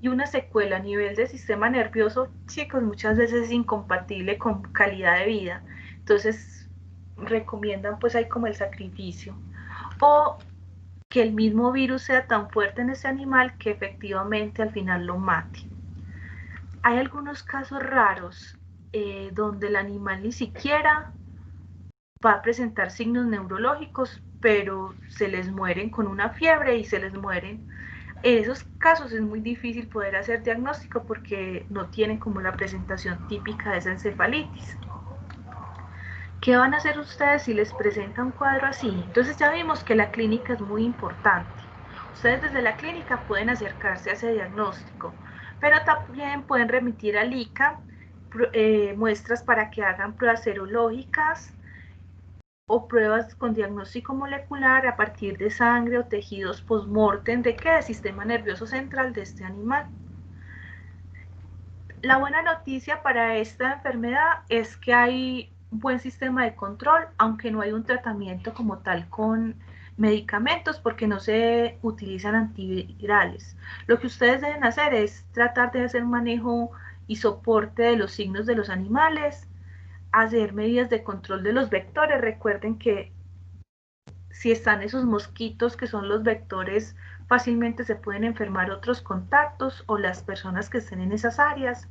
Y una secuela a nivel del sistema nervioso, chicos, muchas veces es incompatible con calidad de vida. Entonces recomiendan pues ahí como el sacrificio. O que el mismo virus sea tan fuerte en ese animal que efectivamente al final lo mate. Hay algunos casos raros donde el animal ni siquiera va a presentar signos neurológicos, pero se les mueren con una fiebre y se les mueren. En esos casos es muy difícil poder hacer diagnóstico porque no tienen como la presentación típica de esa encefalitis. ¿Qué van a hacer ustedes si les presenta un cuadro así? Entonces ya vimos que la clínica es muy importante. Ustedes desde la clínica pueden acercarse a ese diagnóstico, pero también pueden remitir al ICA muestras para que hagan pruebas serológicas o pruebas con diagnóstico molecular a partir de sangre o tejidos post-mortem de qué, del sistema nervioso central de este animal. La buena noticia para esta enfermedad es que hay un buen sistema de control, aunque no hay un tratamiento como tal con medicamentos porque no se utilizan antivirales. Lo que ustedes deben hacer es tratar de hacer manejo y soporte de los signos de los animales, hacer medidas de control de los vectores. Recuerden que si están esos mosquitos que son los vectores, fácilmente se pueden enfermar otros contactos o las personas que estén en esas áreas,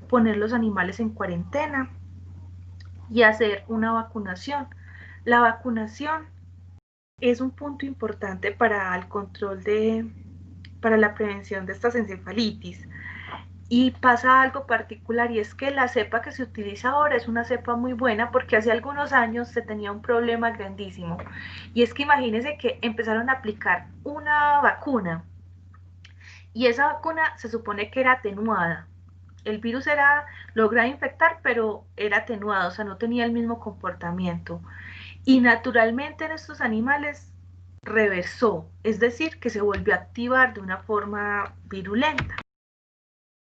poner los animales en cuarentena y hacer una vacunación. La vacunación es un punto importante para el control para la prevención de estas encefalitis. Y pasa algo particular y es que la cepa que se utiliza ahora es una cepa muy buena porque hace algunos años se tenía un problema grandísimo. Y es que imagínense que empezaron a aplicar una vacuna y esa vacuna se supone que era atenuada. El virus logra infectar, pero era atenuado, o sea, no tenía el mismo comportamiento. Y naturalmente en estos animales reversó, es decir, que se volvió a activar de una forma virulenta.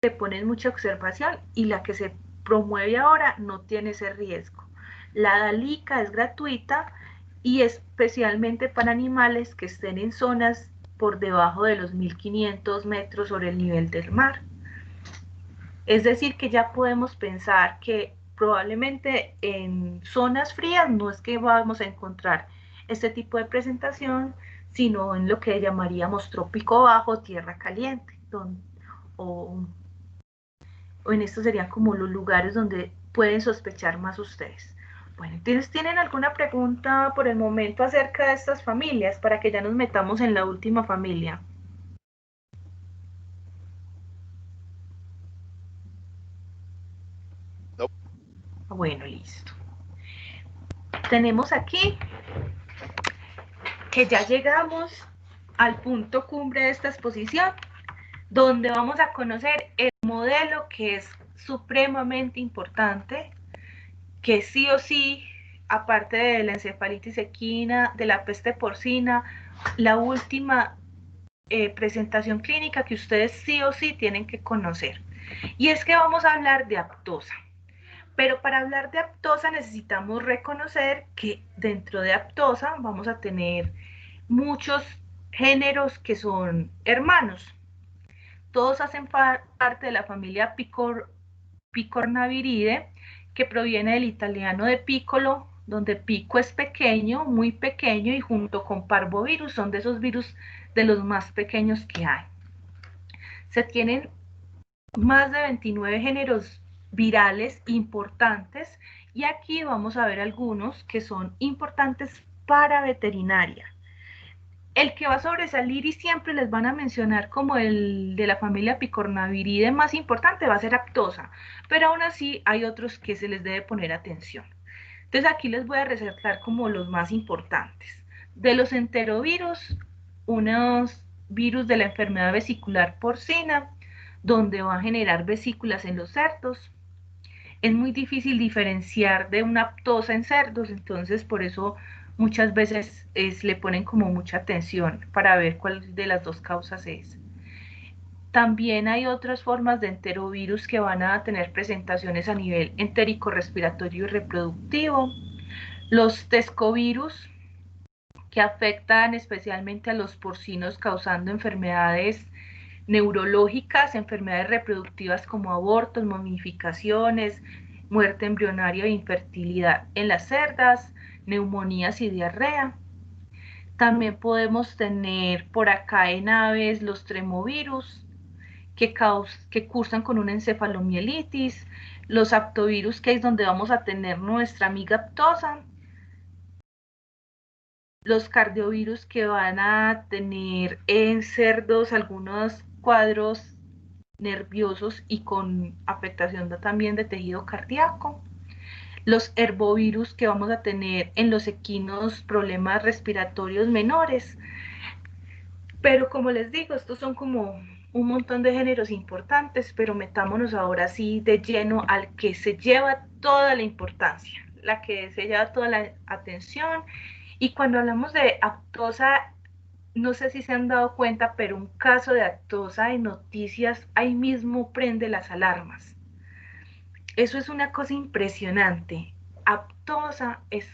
Se pone mucha observación y la que se promueve ahora no tiene ese riesgo. La DALICA es gratuita y especialmente para animales que estén en zonas por debajo de los 1500 metros sobre el nivel del mar. Es decir, que ya podemos pensar que probablemente en zonas frías no es que vamos a encontrar este tipo de presentación, sino en lo que llamaríamos trópico bajo, tierra caliente, o en estos serían como los lugares donde pueden sospechar más ustedes. Bueno, entonces, ¿tienen alguna pregunta por el momento acerca de estas familias para que ya nos metamos en la última familia? No. Bueno, listo. Tenemos aquí que ya llegamos al punto cumbre de esta exposición, donde vamos a conocer el modelo que es supremamente importante, que sí o sí, aparte de la encefalitis equina, de la peste porcina, la última presentación clínica que ustedes sí o sí tienen que conocer. Y es que vamos a hablar de aptosa. Pero para hablar de aptosa necesitamos reconocer que dentro de aptosa vamos a tener muchos géneros que son hermanos. Todos hacen parte de la familia Picornaviridae, que proviene del italiano de piccolo, donde pico es pequeño, muy pequeño, y junto con parvovirus son de esos virus de los más pequeños que hay. Se tienen más de 29 géneros virales importantes y aquí vamos a ver algunos que son importantes para veterinaria. El que va a sobresalir y siempre les van a mencionar como el de la familia Picornaviridae más importante va a ser Aptosa, pero aún así hay otros que se les debe poner atención. Entonces aquí les voy a resaltar como los más importantes. De los enterovirus, unos virus de la enfermedad vesicular porcina, donde va a generar vesículas en los cerdos. Es muy difícil diferenciar de una aptosa en cerdos, entonces por eso muchas veces le ponen como mucha atención para ver cuál de las dos causas es. También hay otras formas de enterovirus que van a tener presentaciones a nivel entérico, respiratorio y reproductivo. Los tescovirus, que afectan especialmente a los porcinos causando enfermedades neurológicas, enfermedades reproductivas como abortos, momificaciones, muerte embrionaria e infertilidad en las cerdas, neumonías y diarrea. También podemos tener por acá en aves los tremovirus, que cursan con una encefalomielitis, los aptovirus, que es donde vamos a tener nuestra amiga aptosa, los cardiovirus, que van a tener en cerdos algunos cuadros nerviosos y con afectación también de tejido cardíaco, los herbovirus, que vamos a tener en los equinos problemas respiratorios menores. Pero como les digo, estos son como un montón de géneros importantes, pero metámonos ahora sí de lleno al que se lleva toda la importancia, la que se lleva toda la atención. Y cuando hablamos de aptosa, no sé si se han dado cuenta, pero un caso de aptosa en noticias ahí mismo prende las alarmas. Eso es una cosa impresionante. Aptosa es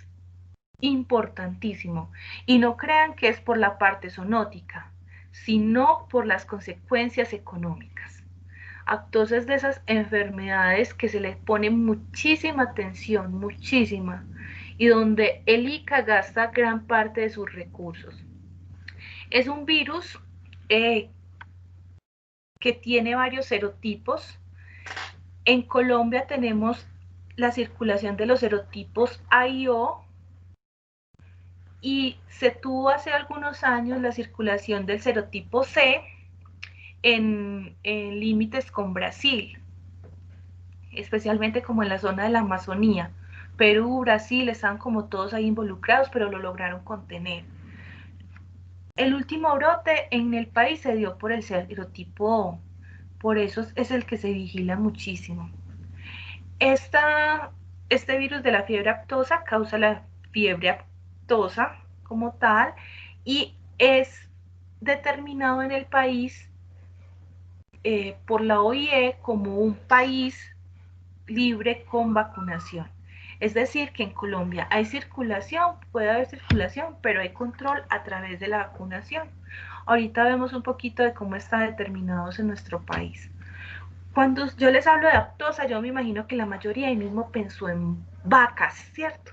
importantísimo. Y no crean que es por la parte zoonótica, sino por las consecuencias económicas. Aptosa es de esas enfermedades que se le pone muchísima atención, muchísima, y donde el ICA gasta gran parte de sus recursos. Es un virus que tiene varios serotipos. En Colombia tenemos la circulación de los serotipos A y O, y se tuvo hace algunos años la circulación del serotipo C en límites con Brasil, especialmente como en la zona de la Amazonía. Perú, Brasil, están como todos ahí involucrados, pero lo lograron contener. El último brote en el país se dio por el serotipo O, por eso es el que se vigila muchísimo. Este virus de la fiebre aftosa causa la fiebre aftosa como tal y es determinado en el país por la OIE como un país libre con vacunación. Es decir, que en Colombia hay circulación, puede haber circulación, pero hay control a través de la vacunación. Ahorita vemos un poquito de cómo está determinados en nuestro país. Cuando yo les hablo de aptosa, yo me imagino que la mayoría ahí mismo pensó en vacas, ¿cierto?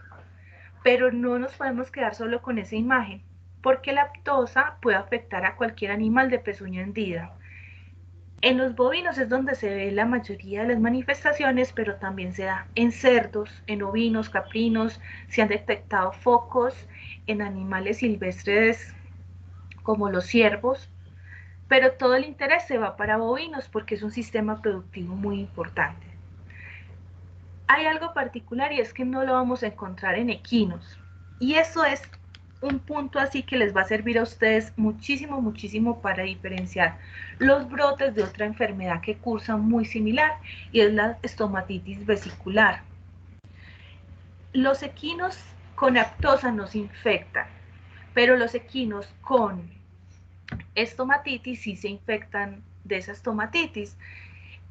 Pero no nos podemos quedar solo con esa imagen, porque la aptosa puede afectar a cualquier animal de pezuña hendida. En los bovinos es donde se ve la mayoría de las manifestaciones, pero también se da en cerdos, en ovinos, caprinos, se han detectado focos en animales silvestres como los ciervos, pero todo el interés se va para bovinos porque es un sistema productivo muy importante. Hay algo particular y es que no lo vamos a encontrar en equinos, y eso es un punto así que les va a servir a ustedes muchísimo, muchísimo para diferenciar los brotes de otra enfermedad que cursa muy similar, y es la estomatitis vesicular. Los equinos con aptosa nos infectan, pero los equinos con estomatitis sí se infectan de esa estomatitis.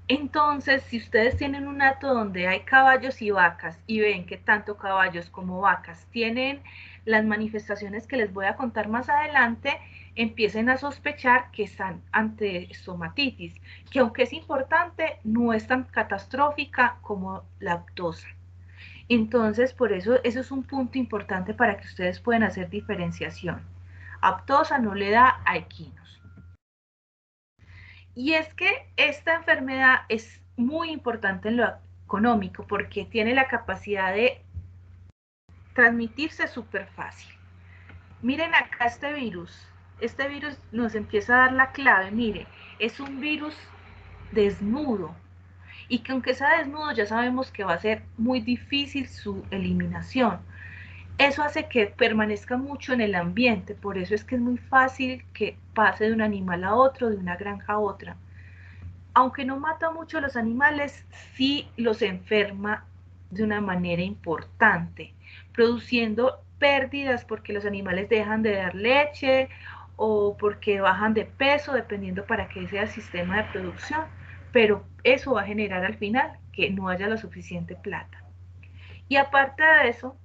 Entonces, si ustedes tienen un hato donde hay caballos y vacas y ven que tanto caballos como vacas tienen las manifestaciones que les voy a contar más adelante, empiecen a sospechar que están ante estomatitis, que aunque es importante, no es tan catastrófica como la aptosa. Entonces, por eso es un punto importante para que ustedes puedan hacer diferenciación. Aptosa no le da a equinos. Y es que esta enfermedad es muy importante en lo económico porque tiene la capacidad de transmitirse súper fácil. Miren acá este virus, este virus nos empieza a dar la clave. Mire, es un virus desnudo, y que aunque sea desnudo ya sabemos que va a ser muy difícil su eliminación. Eso hace que permanezca mucho en el ambiente, por eso es que es muy fácil que pase de un animal a otro, de una granja a otra. Aunque no mata mucho a los animales, sí los enferma de una manera importante, produciendo pérdidas porque los animales dejan de dar leche o porque bajan de peso, dependiendo para qué sea el sistema de producción, pero eso va a generar al final que no haya la suficiente plata. Y aparte de eso,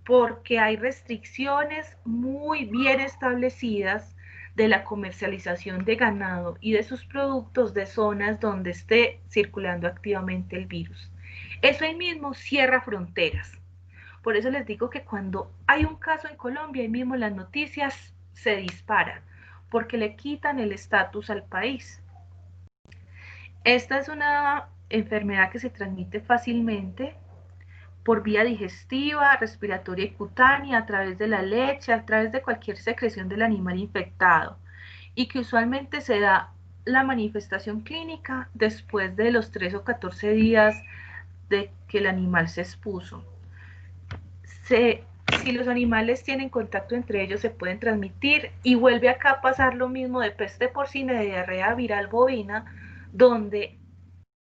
porque hay restricciones muy bien establecidas de la comercialización de ganado y de sus productos de zonas donde esté circulando activamente el virus. Eso ahí mismo cierra fronteras. Por eso les digo que cuando hay un caso en Colombia, ahí mismo las noticias se disparan, porque le quitan el estatus al país. Esta es una enfermedad que se transmite fácilmente por vía digestiva, respiratoria y cutánea, a través de la leche, a través de cualquier secreción del animal infectado, y que usualmente se da la manifestación clínica después de los 3 o 14 días de que el animal se expuso. Si los animales tienen contacto entre ellos se pueden transmitir, y vuelve acá a pasar lo mismo de peste porcina y de diarrea viral bovina, donde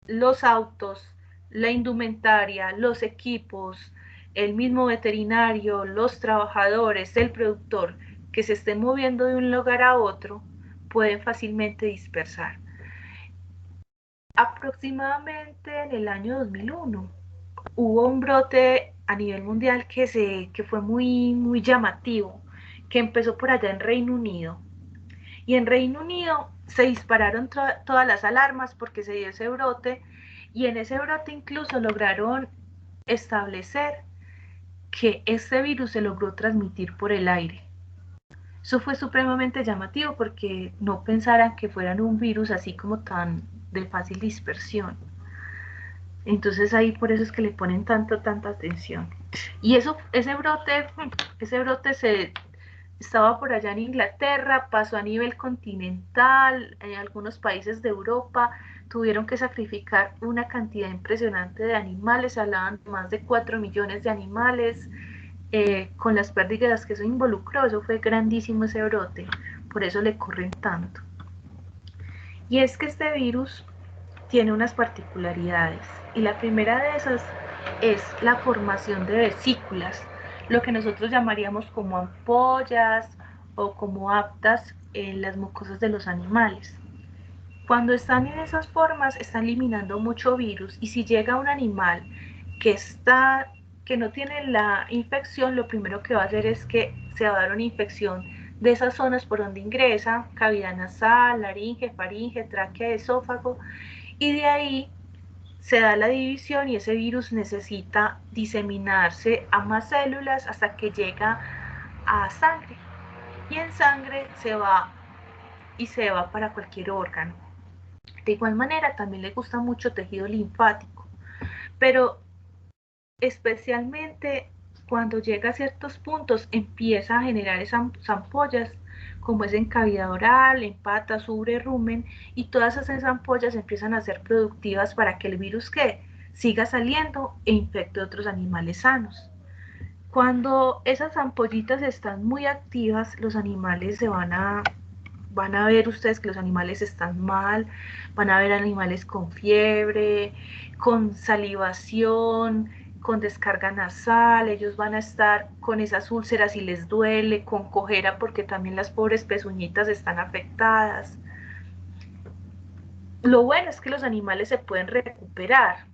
los autos, la indumentaria, los equipos, el mismo veterinario, los trabajadores, el productor que se estén moviendo de un lugar a otro pueden fácilmente dispersar. Aproximadamente en el año 2001 hubo un brote a nivel mundial que fue muy llamativo, que empezó por allá en Reino Unido. Y en Reino Unido se dispararon todas las alarmas porque se dio ese brote, y en ese brote incluso lograron establecer que este virus se logró transmitir por el aire. Eso fue supremamente llamativo porque no pensaran que fueran un virus así como tan de fácil dispersión. Entonces ahí por eso es que le ponen tanta atención. Y ese brote estaba por allá en Inglaterra, pasó a nivel continental, en algunos países de Europa tuvieron que sacrificar una cantidad impresionante de animales, hablaban de más de 4 millones de animales, con las pérdidas que eso involucró. Eso fue grandísimo ese brote, por eso le corren tanto. Y es que este virus tiene unas particularidades, y la primera de esas es la formación de vesículas, lo que nosotros llamaríamos como ampollas o como aftas en las mucosas de los animales. Cuando están en esas formas están eliminando mucho virus, y si llega un animal que no tiene la infección, lo primero que va a hacer es que se va a dar una infección de esas zonas por donde ingresa: cavidad nasal, laringe, faringe, tráquea, esófago, y de ahí se da la división y ese virus necesita diseminarse a más células hasta que llega a sangre, y en sangre se va para cualquier órgano. De igual manera también le gusta mucho tejido linfático, pero especialmente cuando llega a ciertos puntos empieza a generar esas ampollas, como es en cavidad oral, en patas, ubre, rumen, y todas esas ampollas empiezan a ser productivas para que el virus siga saliendo e infecte a otros animales sanos. Cuando esas ampollitas están muy activas, los animales van a ver ustedes que los animales están mal, van a ver animales con fiebre, con salivación, con descarga nasal, ellos van a estar con esas úlceras y les duele, con cojera porque también las pobres pezuñitas están afectadas. Lo bueno es que los animales se pueden recuperar,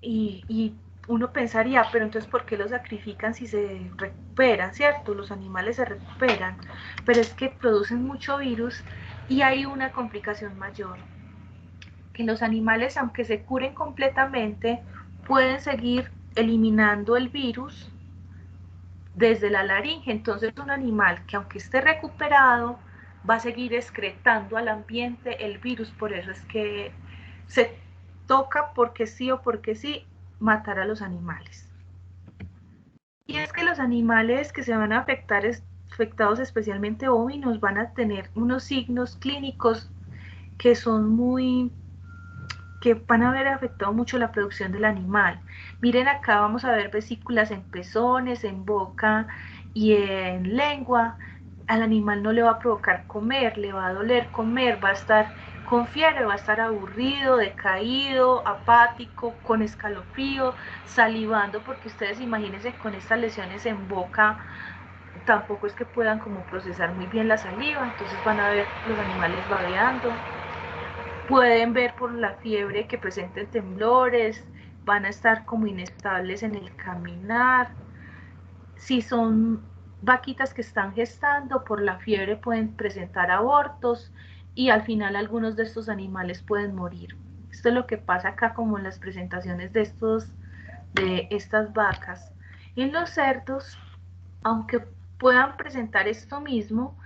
y uno pensaría, pero entonces ¿por qué los sacrifican si se recuperan? ¿Cierto? Los animales se recuperan, pero es que producen mucho virus, y hay una complicación mayor, que los animales, aunque se curen completamente, pueden seguir eliminando el virus desde la laringe. Entonces un animal que aunque esté recuperado va a seguir excretando al ambiente el virus. Por eso es que se toca, porque sí o porque sí, matar a los animales. Y es que los animales que se van a afectar infectados, especialmente ovinos, van a tener unos signos clínicos que van a haber afectado mucho la producción del animal. Miren acá, vamos a ver vesículas en pezones, en boca y en lengua. Al animal no le va a provocar comer, le va a doler comer, va a estar con fiebre, va a estar aburrido, decaído, apático, con escalofrío, salivando, porque ustedes imagínense con estas lesiones en boca, tampoco es que puedan como procesar muy bien la saliva, entonces van a ver los animales babeando. Pueden ver por la fiebre que presenten temblores, van a estar como inestables en el caminar. Si son vaquitas que están gestando, por la fiebre pueden presentar abortos y al final algunos de estos animales pueden morir. Esto es lo que pasa acá como en las presentaciones de estas vacas. En los cerdos, aunque puedan presentar esto mismo,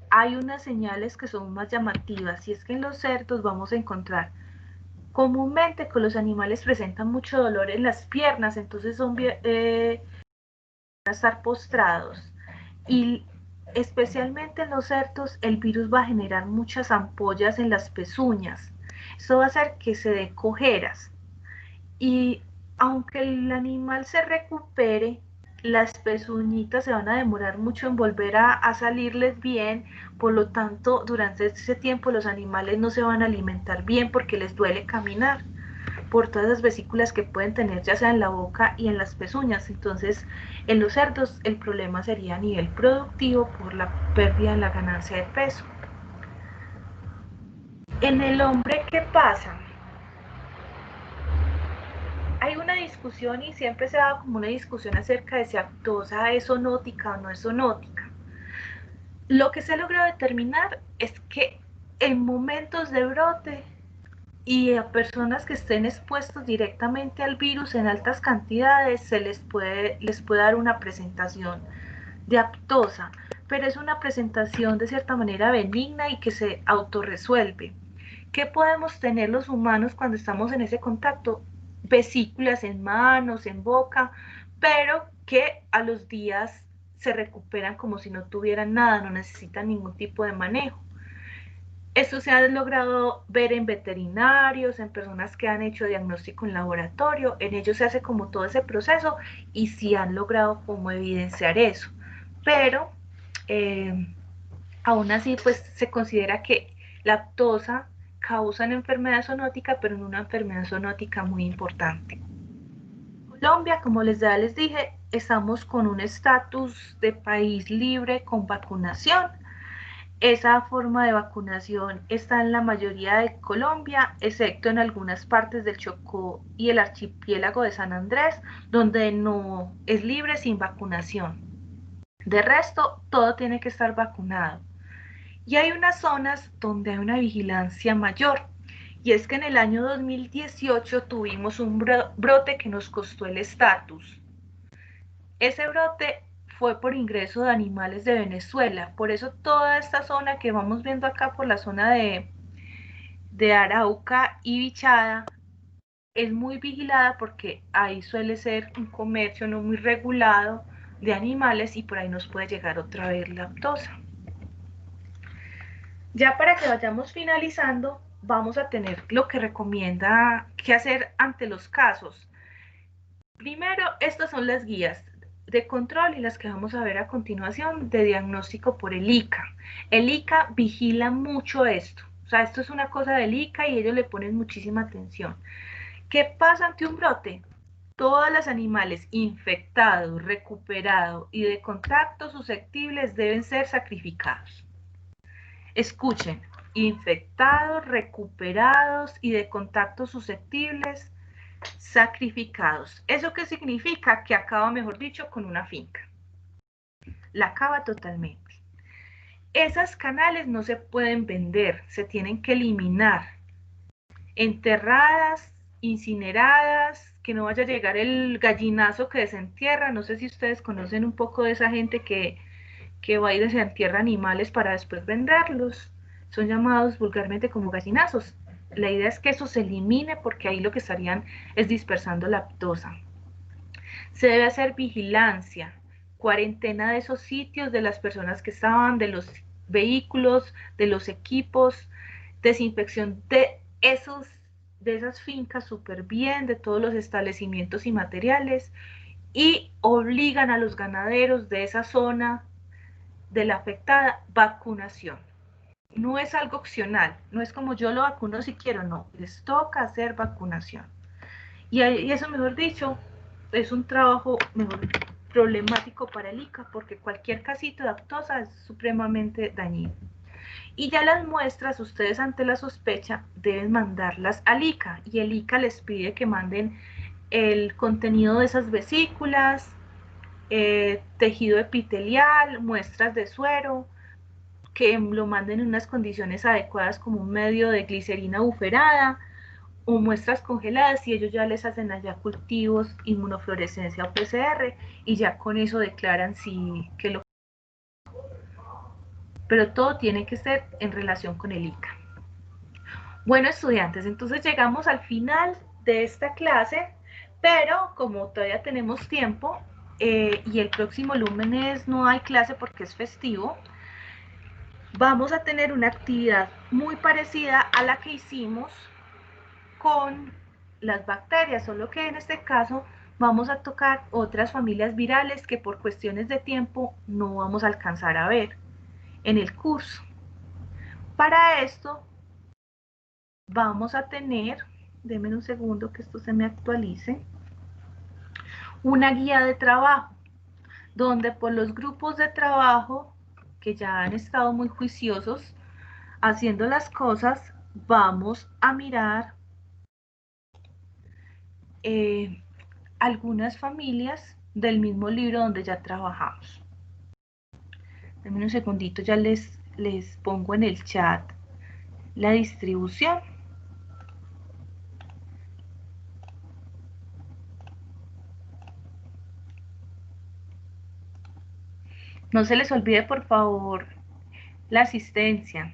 hay unas señales que son más llamativas, y es que en los cerdos vamos a encontrar comúnmente que los animales presentan mucho dolor en las piernas, entonces van a estar postrados, y especialmente en los cerdos el virus va a generar muchas ampollas en las pezuñas. Esto va a hacer que se dé cojeras, y aunque el animal se recupere, las pezuñitas se van a demorar mucho en volver a salirles bien. Por lo tanto, durante ese tiempo los animales no se van a alimentar bien porque les duele caminar por todas las vesículas que pueden tener, ya sea en la boca y en las pezuñas. Entonces, en los cerdos el problema sería a nivel productivo por la pérdida en la ganancia de peso. En el hombre, ¿qué pasa? Hay una discusión, y siempre se ha dado como una discusión acerca de si aptosa es zoonótica o no es zoonótica. Lo que se ha logrado determinar es que en momentos de brote y a personas que estén expuestos directamente al virus en altas cantidades les puede dar una presentación de aptosa, pero es una presentación de cierta manera benigna y que se autorresuelve. ¿Qué podemos tener los humanos cuando estamos en ese contacto? Vesículas en manos, en boca, pero que a los días se recuperan como si no tuvieran nada, no necesitan ningún tipo de manejo. Esto se ha logrado ver en veterinarios, en personas que han hecho diagnóstico en laboratorio, en ellos se hace como todo ese proceso y sí han logrado como evidenciar eso. Pero aún así pues se considera que la aptosa causa una enfermedad zoonótica, pero no una enfermedad zoonótica muy importante. Colombia, como les dije, estamos con un estatus de país libre con vacunación. Esa forma de vacunación está en la mayoría de Colombia, excepto en algunas partes del Chocó y el archipiélago de San Andrés, donde no es libre sin vacunación. De resto, todo tiene que estar vacunado. Y hay unas zonas donde hay una vigilancia mayor. Y es que en el año 2018 tuvimos un brote que nos costó el estatus. Ese brote fue por ingreso de animales de Venezuela. Por eso toda esta zona que vamos viendo acá por la zona de Arauca y Bichada es muy vigilada, porque ahí suele ser un comercio no muy regulado de animales y por ahí nos puede llegar otra vez la aptosa. Ya para que vayamos finalizando, vamos a tener lo que recomienda qué hacer ante los casos. Primero, estas son las guías de control y las que vamos a ver a continuación de diagnóstico por el ICA. El ICA vigila mucho esto, o sea, esto es una cosa del ICA y ellos le ponen muchísima atención. ¿Qué pasa ante un brote? Todos los animales infectados, recuperados y de contacto susceptibles deben ser sacrificados. Escuchen, infectados, recuperados y de contactos susceptibles, sacrificados. ¿Eso qué significa? Que acaba, mejor dicho, con una finca. La acaba totalmente. Esas canales no se pueden vender, se tienen que eliminar. Enterradas, incineradas, que no vaya a llegar el gallinazo que desentierra. No sé si ustedes conocen un poco de esa gente que va y desentierra animales para después venderlos. Son llamados vulgarmente como gallinazos. La idea es que eso se elimine, porque ahí lo que estarían es dispersando la aptosa. Se debe hacer vigilancia. cuarentena de esos sitios, de las personas que estaban, de los vehículos, de los equipos, desinfección de esas fincas súper bien, de todos los establecimientos y materiales, y obligan a los ganaderos de esa zona de la afectada vacunación. No es algo opcional, no es como yo lo vacuno si quiero, no, les toca hacer vacunación. Y eso, mejor dicho, es un trabajo problemático para el ICA, porque cualquier casito de aftosa es supremamente dañino. Y ya las muestras, ustedes ante la sospecha deben mandarlas al ICA, y el ICA les pide que manden el contenido de esas vesículas, tejido epitelial, muestras de suero, que lo manden en unas condiciones adecuadas como un medio de glicerina buferada o muestras congeladas, y ellos ya les hacen allá cultivos, inmunofluorescencia o PCR, y ya con eso declaran si que lo... Pero todo tiene que ser en relación con el ICA. Bueno, estudiantes, entonces llegamos al final de esta clase, pero como todavía tenemos tiempo y el próximo lunes no hay clase porque es festivo, vamos a tener una actividad muy parecida a la que hicimos con las bacterias, solo que en este caso vamos a tocar otras familias virales que por cuestiones de tiempo no vamos a alcanzar a ver en el curso. Para esto vamos a tener, denme un segundo que esto se me actualice, una guía de trabajo, donde por los grupos de trabajo que ya han estado muy juiciosos haciendo las cosas, vamos a mirar algunas familias del mismo libro donde ya trabajamos. Denme un segundito, ya les pongo en el chat la distribución. No se les olvide, por favor, la asistencia,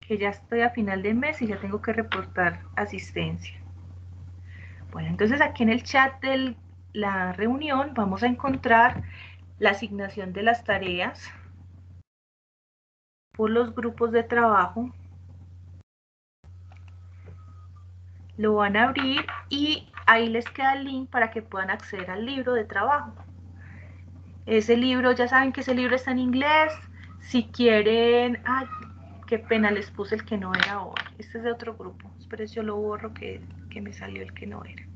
que ya estoy a final de mes y ya tengo que reportar asistencia. Bueno, entonces aquí en el chat de la reunión vamos a encontrar la asignación de las tareas por los grupos de trabajo. Lo van a abrir y ahí les queda el link para que puedan acceder al libro de trabajo. Ese libro, ya saben que ese libro está en inglés. Si quieren... ¡Ay, qué pena! Les puse el que no era ahora. Este es de otro grupo. Espero yo lo borro que me salió el que no era.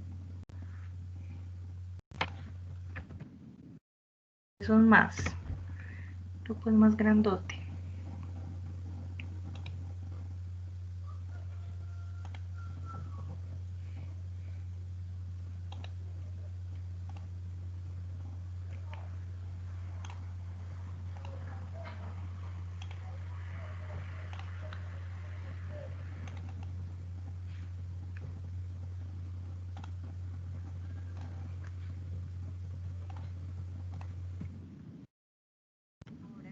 Son más. El grupo es más grandote.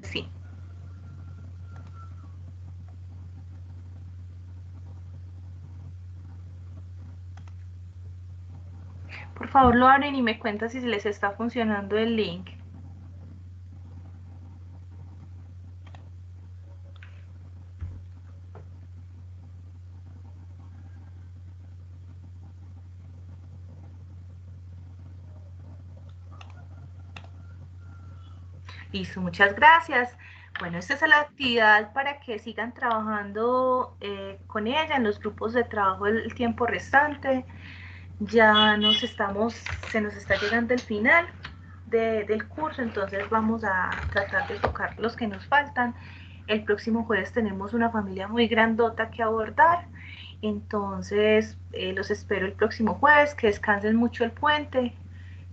Sí. Por favor, lo abren y me cuentan si les está funcionando el link. Listo, muchas gracias. Bueno, esta es la actividad para que sigan trabajando con ella en los grupos de trabajo el tiempo restante. Ya se nos está llegando el final del curso, entonces vamos a tratar de tocar los que nos faltan. El próximo jueves tenemos una familia muy grandota que abordar, entonces los espero el próximo jueves, que descansen mucho el puente,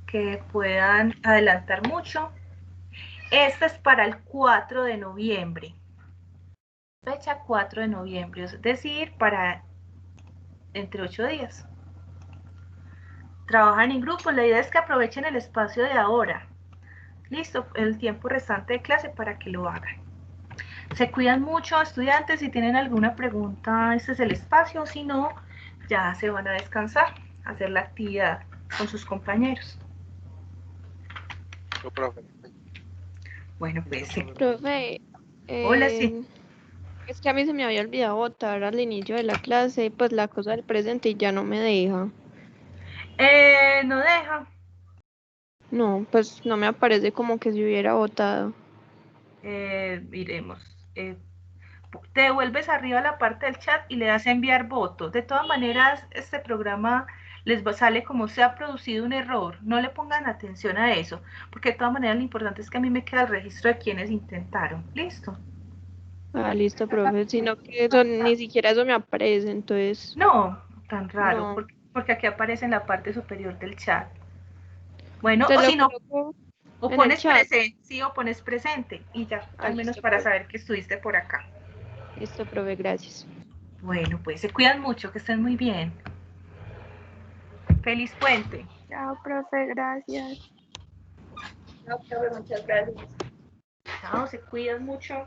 que puedan adelantar mucho. Esta es para el 4 de noviembre, fecha 4 de noviembre, es decir, para entre 8 días. Trabajan en grupo, la idea es que aprovechen el espacio de ahora. Listo, el tiempo restante de clase para que lo hagan. Se cuidan mucho, estudiantes, si tienen alguna pregunta, este es el espacio, si no, ya se van a descansar, a hacer la actividad con sus compañeros. Listo, profe. Bueno, pues sí. Profe, Hola, sí. es que a mí se me había olvidado votar al inicio de la clase, pues la cosa del presente y ya no me deja. No deja. No, pues no me aparece como que si hubiera votado. Miremos. Te vuelves arriba a la parte del chat y le das a enviar votos. De todas maneras, este programa sale como se ha producido un error. No le pongan atención a eso, porque de todas maneras lo importante es que a mí me queda el registro de quienes intentaron. ¿Listo? Ah, listo, profe, sino que eso, ni siquiera eso me aparece, entonces, No, tan raro, no. porque aquí aparece en la parte superior del chat. Bueno, Te o lo si no, coloco o en el pones chat. presente, sí, o pones presente, y ya, Ah, al menos listo, para profe. saber que estuviste por acá. Listo, profe, gracias. Bueno, pues se cuidan mucho, que estén muy bien. Feliz puente. Chao, profe, gracias. No, profe, muchas gracias. Chao, se cuidan mucho.